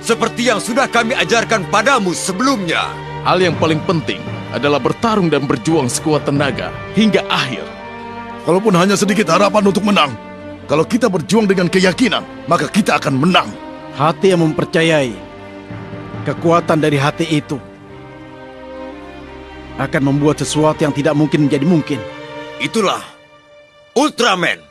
seperti yang sudah kami ajarkan padamu sebelumnya. Hal yang paling penting adalah bertarung dan berjuang sekuat tenaga hingga akhir. Kalaupun hanya sedikit harapan untuk menang, kalau kita berjuang dengan keyakinan, maka kita akan menang. Hati yang mempercayai kekuatan dari hati itu akan membuat sesuatu yang tidak mungkin menjadi mungkin. Itulah Ultraman.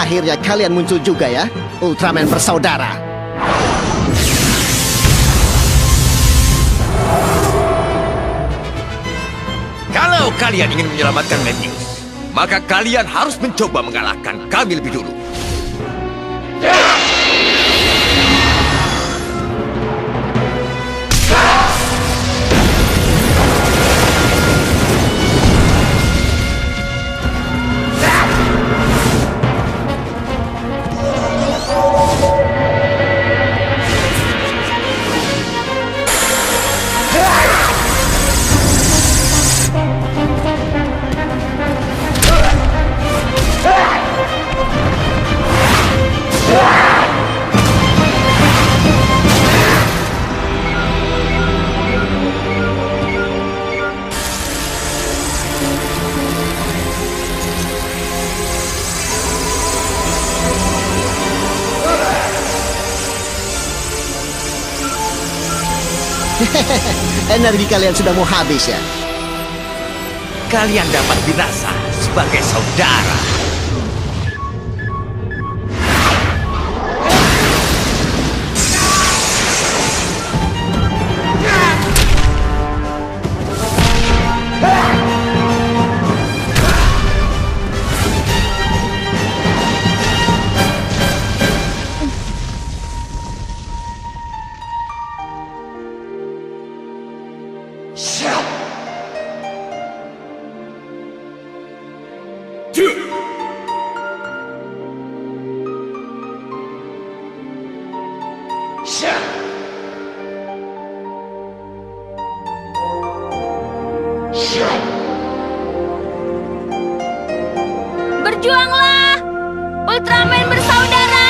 Akhirnya kalian muncul juga ya, Ultraman bersaudara. Kalau kalian ingin menyelamatkan Mebius, maka kalian harus mencoba mengalahkan kami lebih dulu. Energi kalian sudah mau habis ya? Kalian dapat binasa sebagai saudara. Berjuanglah, Ultraman bersaudara!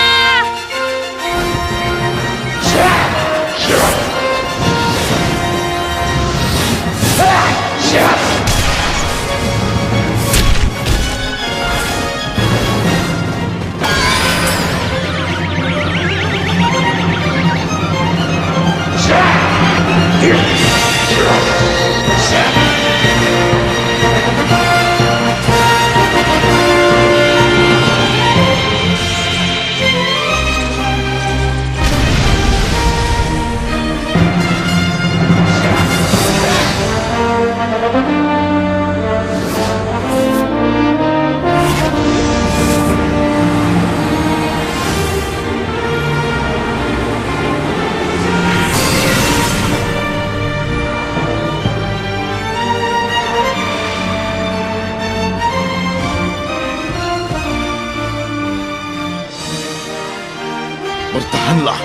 Bertahanlah,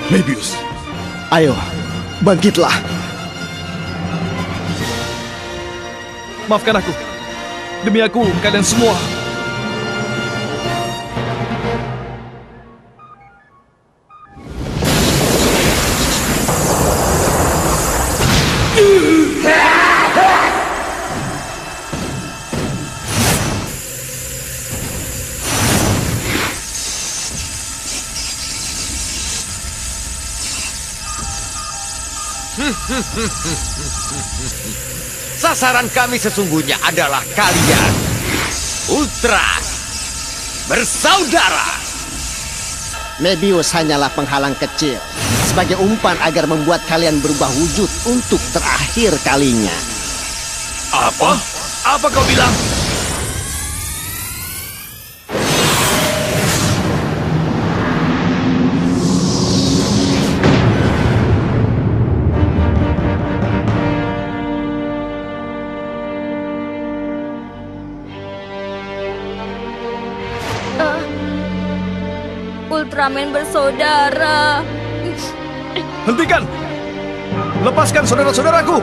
Mebius. Ayo, bangkitlah. Maafkan aku. Demi aku, kalian semua. Sasaran kami sesungguhnya adalah kalian, Ultra bersaudara. Mebius hanyalah penghalang kecil, sebagai umpan agar membuat kalian berubah wujud untuk terakhir kalinya. Apa? Apa kau bilang? Ultraman bersaudara. Hentikan! Lepaskan saudara-saudaraku!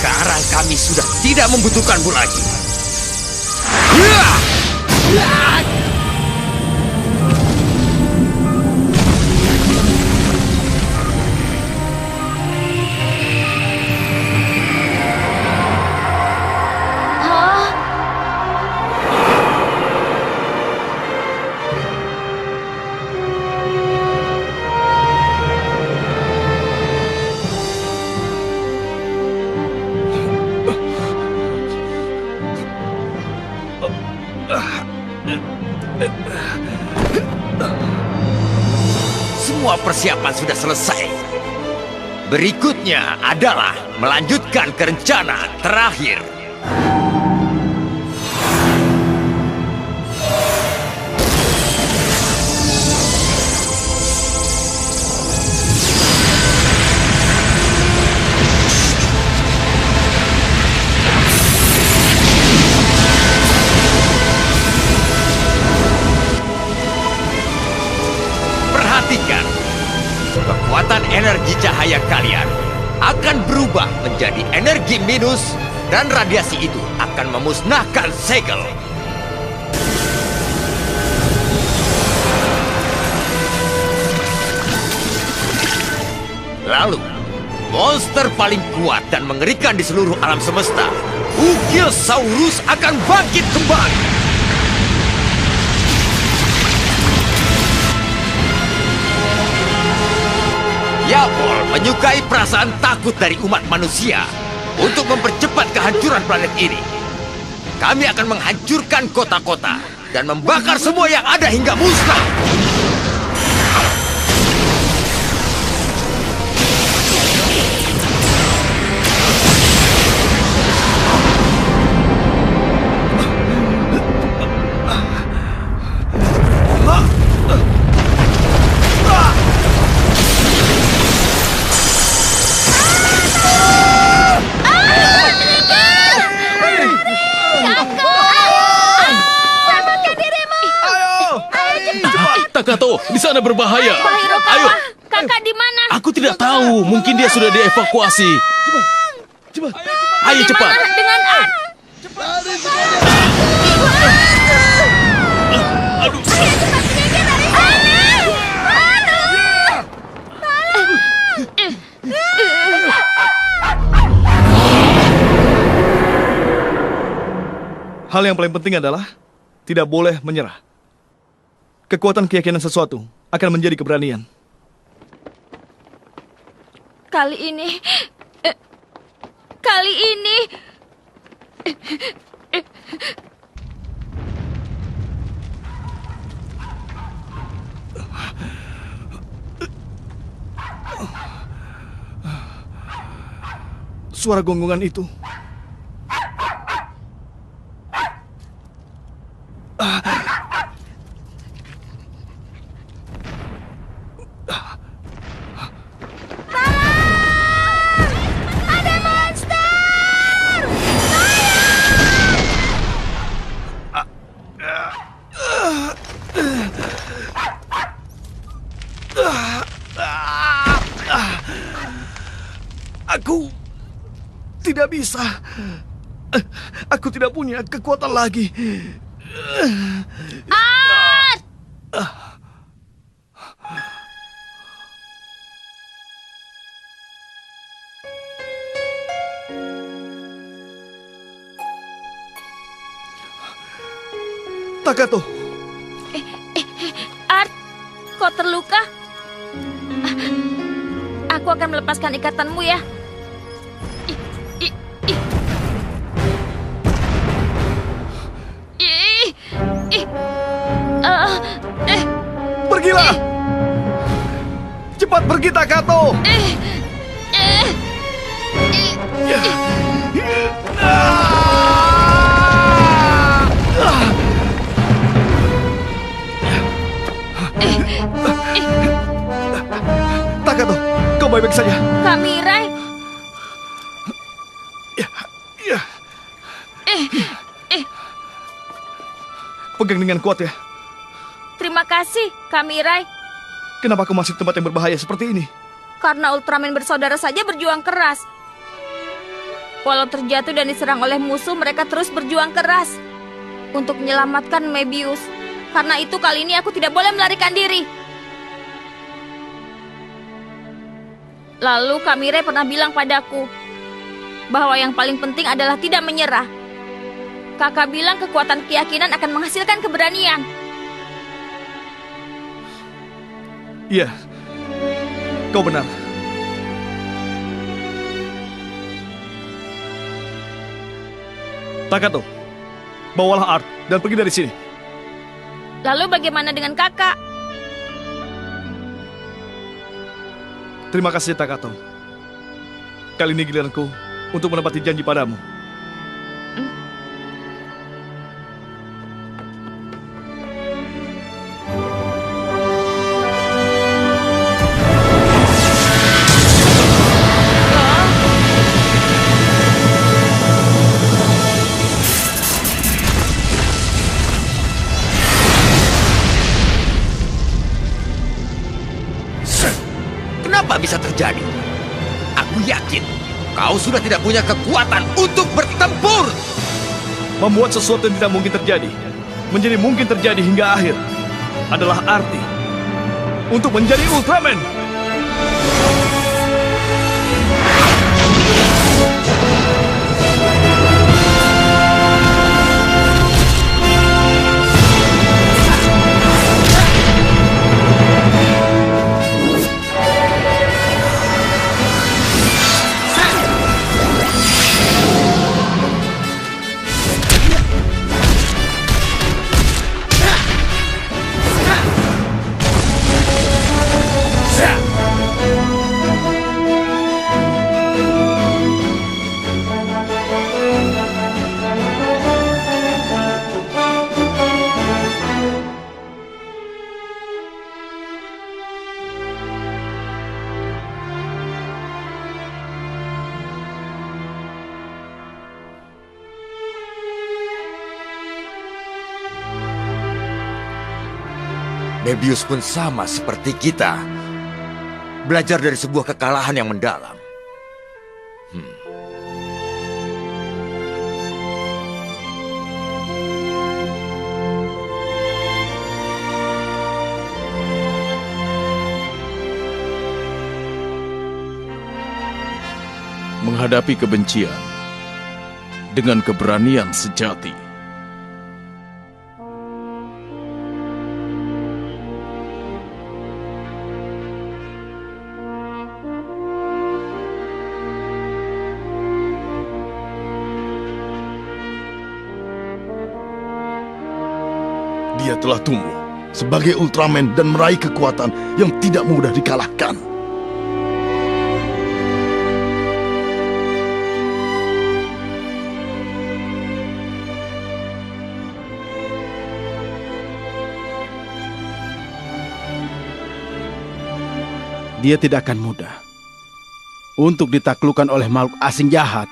Sekarang kami sudah tidak membutuhkanmu lagi. persiapan sudah selesai. Berikutnya adalah melanjutkan ke rencana terakhir. Perhatikan, kekuatan energi cahaya kalian akan berubah menjadi energi minus dan radiasi itu akan memusnahkan segel. Lalu, monster paling kuat dan mengerikan di seluruh alam semesta, Ugilsaurus akan bangkit kembali. Yabol menyukai perasaan takut dari umat manusia. Untuk mempercepat kehancuran planet ini, kami akan menghancurkan kota-kota dan membakar semua yang ada hingga musnah. Takato, di sana berbahaya. Hirokawa, Ayo. kakak di mana? Aku tidak tahu. Mungkin dia sudah dievakuasi. Cepat. Ayo cepat. Bagaimana dengan Art? Aduh. Hal yang paling penting adalah tidak boleh menyerah. Kekuatan keyakinan sesuatu akan menjadi keberanian. Kali ini... Suara gonggongan itu. Aku tidak bisa. Aku tidak punya kekuatan lagi. Art! Takato, Art, kau terluka? Aku akan melepaskan ikatanmu ya. pergilah! Cepat pergi, Takato! Takato, kau baik-baik saja. Kamirai, Ya. Pegang dengan kuat ya. terima kasih, Kamirai. Kenapa kau masih di tempat yang berbahaya seperti ini? Karena Ultraman bersaudara saja berjuang keras. Walau terjatuh dan diserang oleh musuh, mereka terus berjuang keras untuk menyelamatkan Mebius. Karena itu kali ini aku tidak boleh melarikan diri. Lalu Kamirai pernah bilang padaku bahwa yang paling penting adalah tidak menyerah. Kakak bilang kekuatan keyakinan akan menghasilkan keberanian. Iya, kau benar. Takato, bawalah Art dan pergi dari sini. Lalu bagaimana dengan kakak? Terima kasih, Takato. Kali ini giliranku untuk menepati janji padamu. Kenapa bisa terjadi? Aku yakin kau sudah tidak punya kekuatan untuk bertempur. Membuat sesuatu yang tidak mungkin terjadi menjadi mungkin terjadi hingga akhir adalah arti untuk menjadi Ultraman. Mebius pun sama seperti kita. Belajar dari sebuah kekalahan yang mendalam. Menghadapi kebencian dengan keberanian sejati. Dia telah tumbuh sebagai Ultraman dan meraih kekuatan yang tidak mudah dikalahkan. Dia tidak akan mudah untuk ditaklukkan oleh makhluk asing jahat.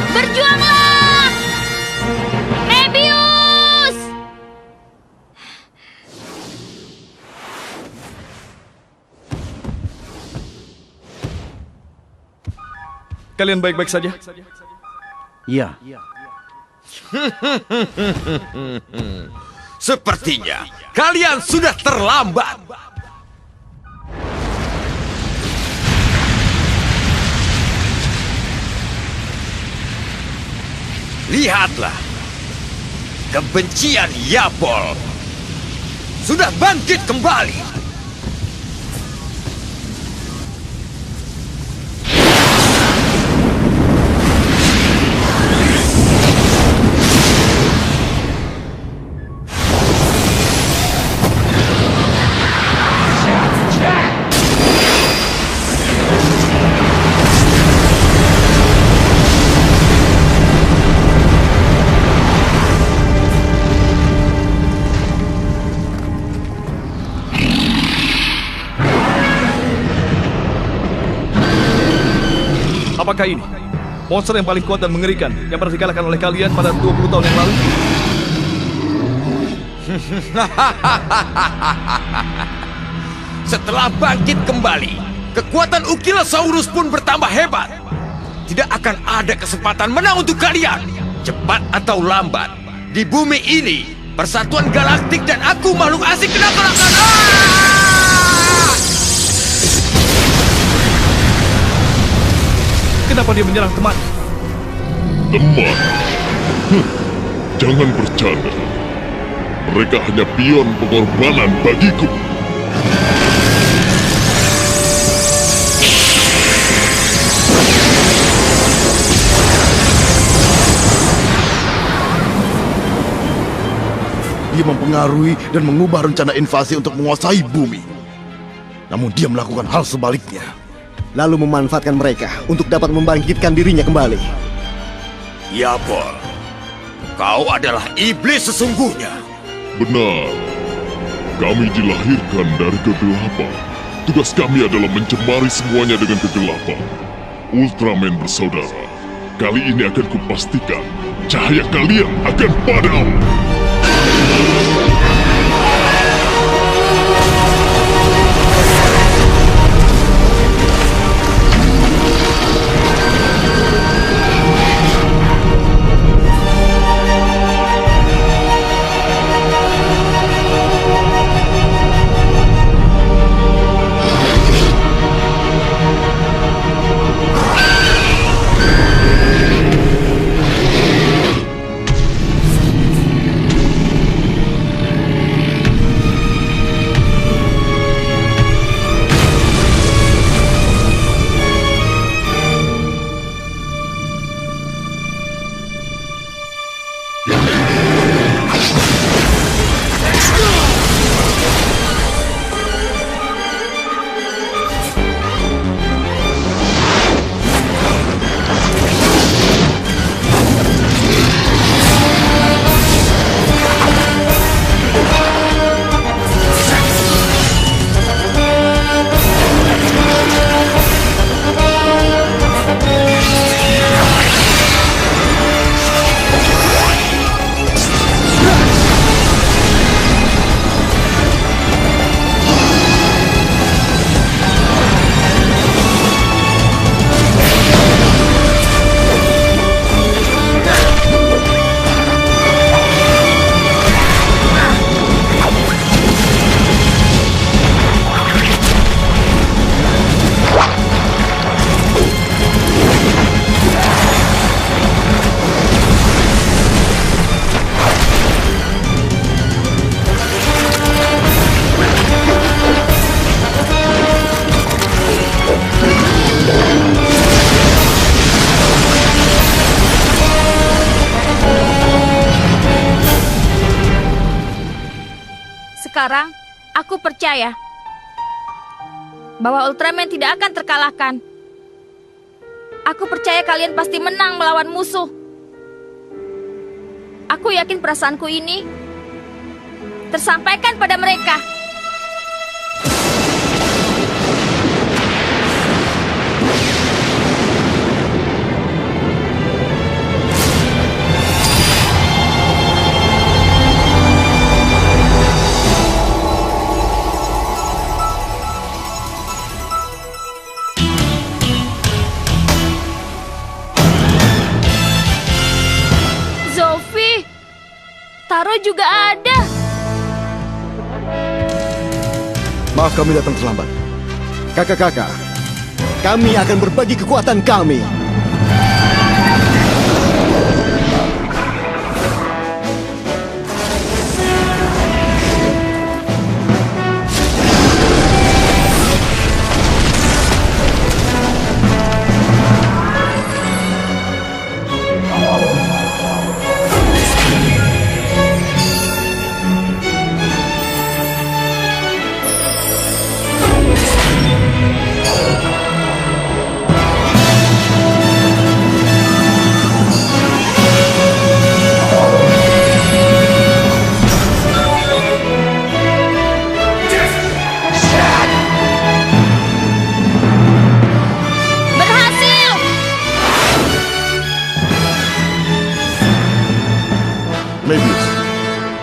Berjuanglah! Mebius! Kalian baik-baik saja? Iya. Sepertinya kalian sudah terlambat. Lihatlah, kebencian Yapol sudah bangkit kembali. Apakah ini monster yang paling kuat dan mengerikan yang pernah dikalahkan oleh kalian pada 20 tahun yang lalu? Setelah bangkit kembali, kekuatan Ukilosaurus pun bertambah hebat. Tidak akan ada kesempatan menang untuk kalian. Cepat atau lambat, di bumi ini, Persatuan Galaktik dan aku makhluk asing kena kalahkan. Kenapa dia menyerang teman? Teman? Jangan bercanda. Mereka hanya pion pengorbanan bagiku. Dia mempengaruhi dan mengubah rencana invasi untuk menguasai bumi. Namun dia melakukan hal sebaliknya. Lalu memanfaatkan mereka untuk dapat membangkitkan dirinya kembali. Ya, Paul. Kau adalah iblis sesungguhnya. Benar. Kami dilahirkan dari kegelapan. Tugas kami adalah mencemari semuanya dengan kegelapan. Ultraman bersaudara, kali ini akan kupastikan cahaya kalian akan padam. Sekarang, aku percaya bahwa Ultraman tidak akan terkalahkan. Aku percaya kalian pasti menang melawan musuh. Aku yakin perasaanku ini tersampaikan pada mereka. Taro juga ada. Maaf kami datang terlambat. Kakak-kakak, kami akan berbagi kekuatan kami.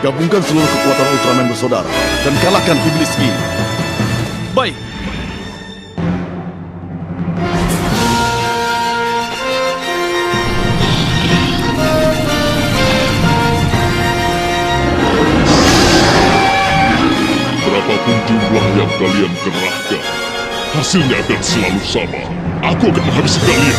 Gabungkan seluruh kekuatan Ultraman bersaudara dan kalahkan iblis ini. Baik. Berapapun jumlah yang kalian kerahkan, hasilnya akan selalu sama. Aku akan menghabisi kalian.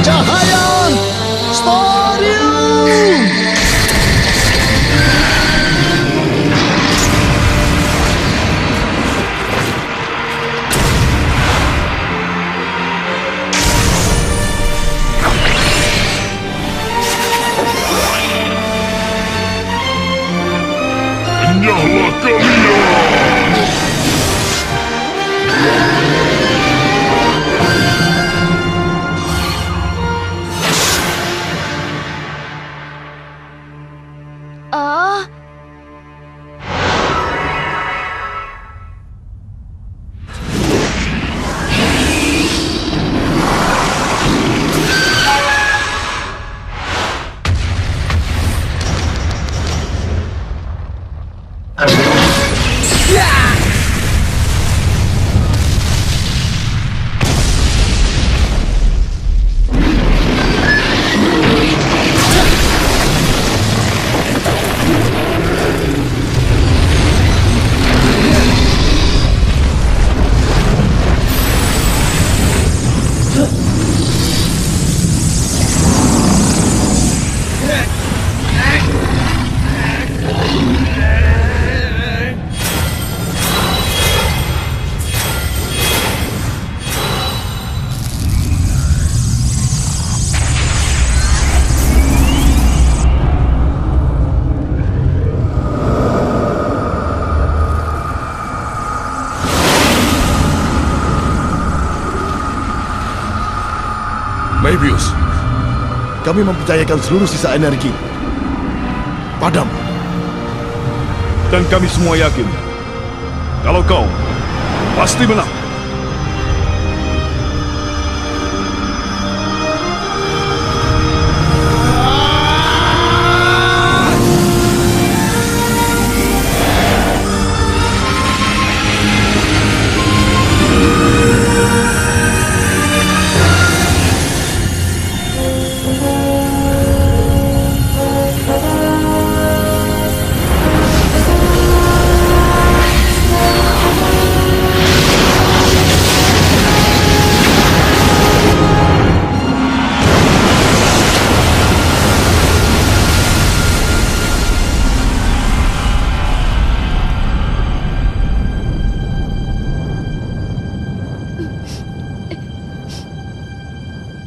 Cahaya Stadium! Enyahlah kalian! Oh, Mebius, kami mempercayakan seluruh sisa energi padamu. Dan kami semua yakin, kalau kau pasti menang.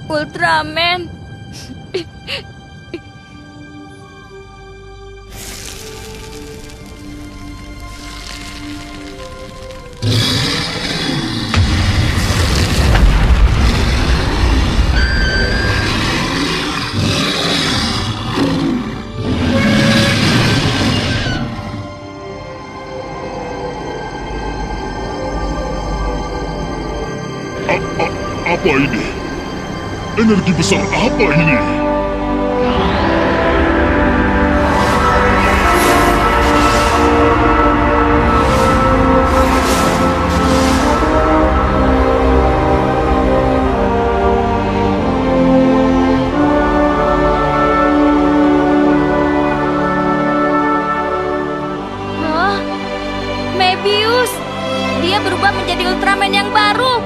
Ultraman. Apa ini? Energi besar apa ini? Hah? Mebius. Dia berubah menjadi Ultraman yang baru.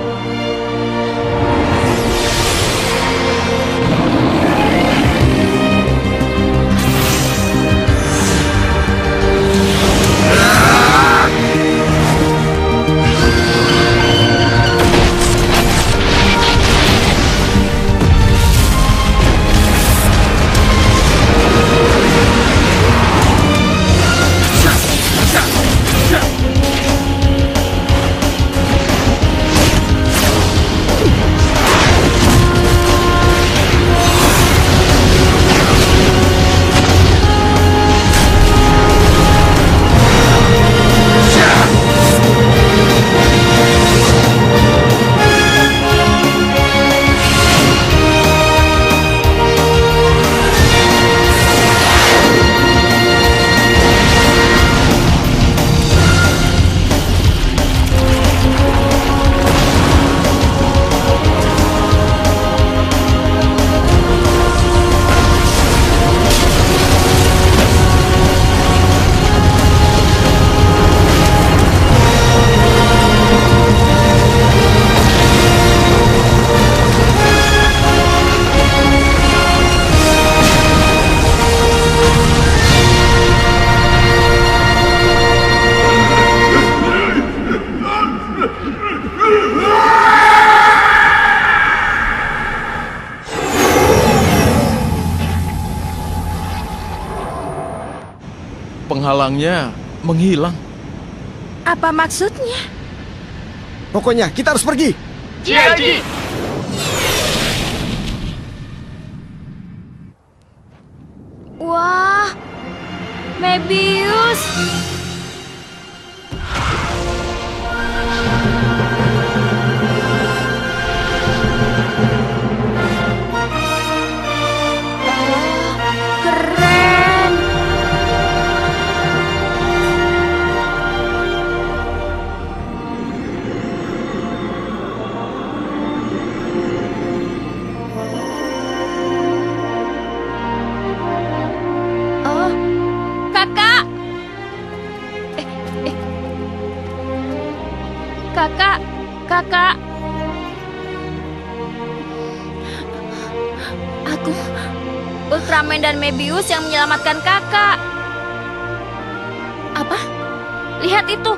penghalangnya menghilang. Apa maksudnya? Pokoknya kita harus pergi. Wah, Mebius. Keren. Oh, kakak. Kakak. Aku... Ultraman dan Mebius yang menyelamatkan kakak. Apa? Lihat itu.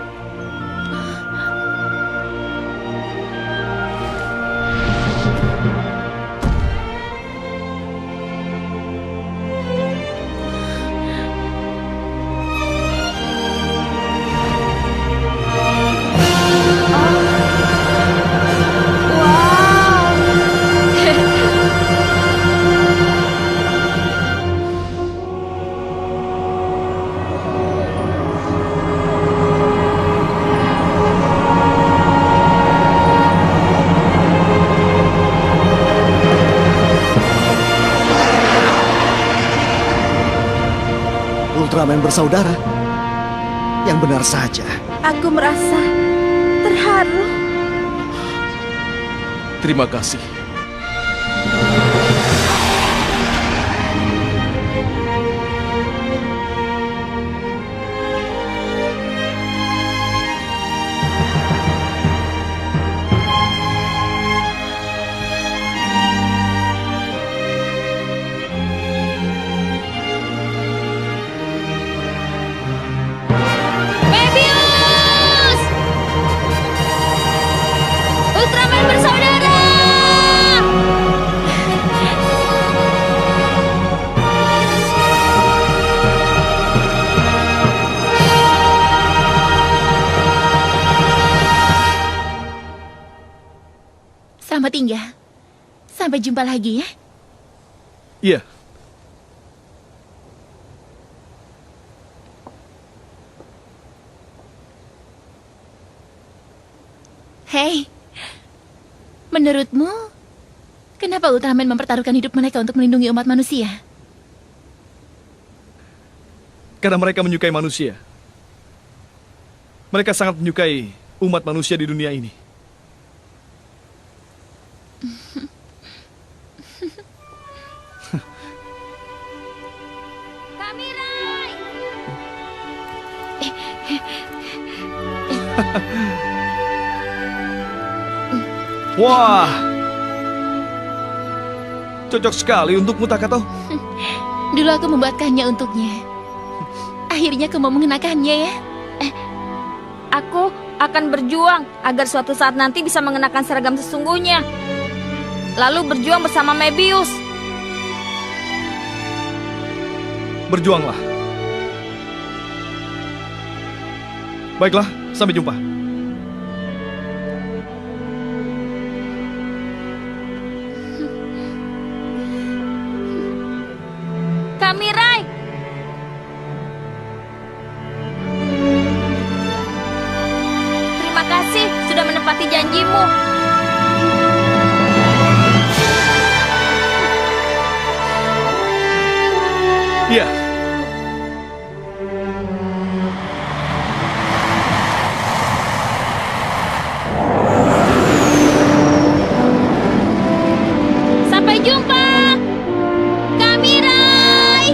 Ultraman bersaudara. Yang benar saja. Aku merasa terharu. Terima kasih. Mebius! Ultraman bersaudara! Selamat tinggal. Sampai jumpa lagi ya. Iya. Hei, menurutmu, kenapa Ultraman mempertaruhkan hidup mereka untuk melindungi umat manusia? Karena mereka menyukai manusia. Mereka sangat menyukai umat manusia di dunia ini. Kamirai! Wah, cocok sekali untukmu, Takato. Dulu aku membuatkannya untuknya. Akhirnya aku mau mengenakannya ya. Aku akan berjuang agar suatu saat nanti bisa mengenakan seragam sesungguhnya. Lalu berjuang bersama Mebius. Berjuanglah. Baiklah, sampai jumpa. Kamirai! Terima kasih sudah menepati janjimu. Iya. Sampai jumpa, Kamirai!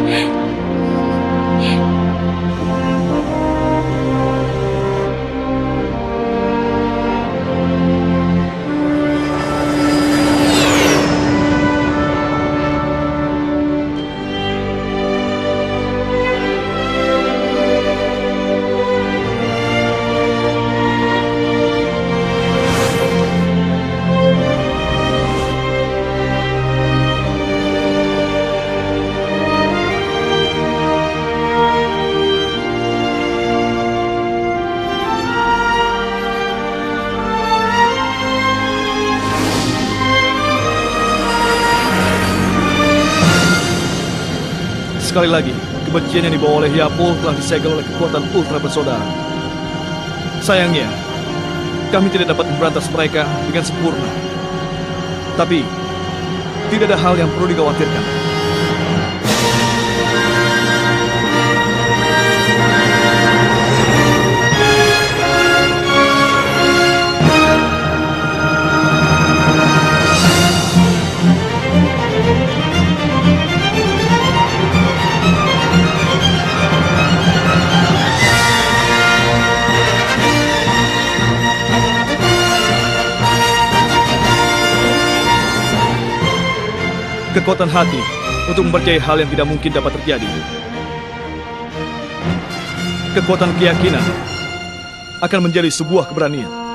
Sekali lagi, kebencian yang dibawa oleh Yapol telah disegel oleh kekuatan ultra bersaudara. Sayangnya, kami tidak dapat memberantas mereka dengan sempurna. Tapi, tidak ada hal yang perlu dikhawatirkan. Kekuatan hati untuk mempercayai hal yang tidak mungkin dapat terjadi. Kekuatan keyakinan akan menjadi sebuah keberanian.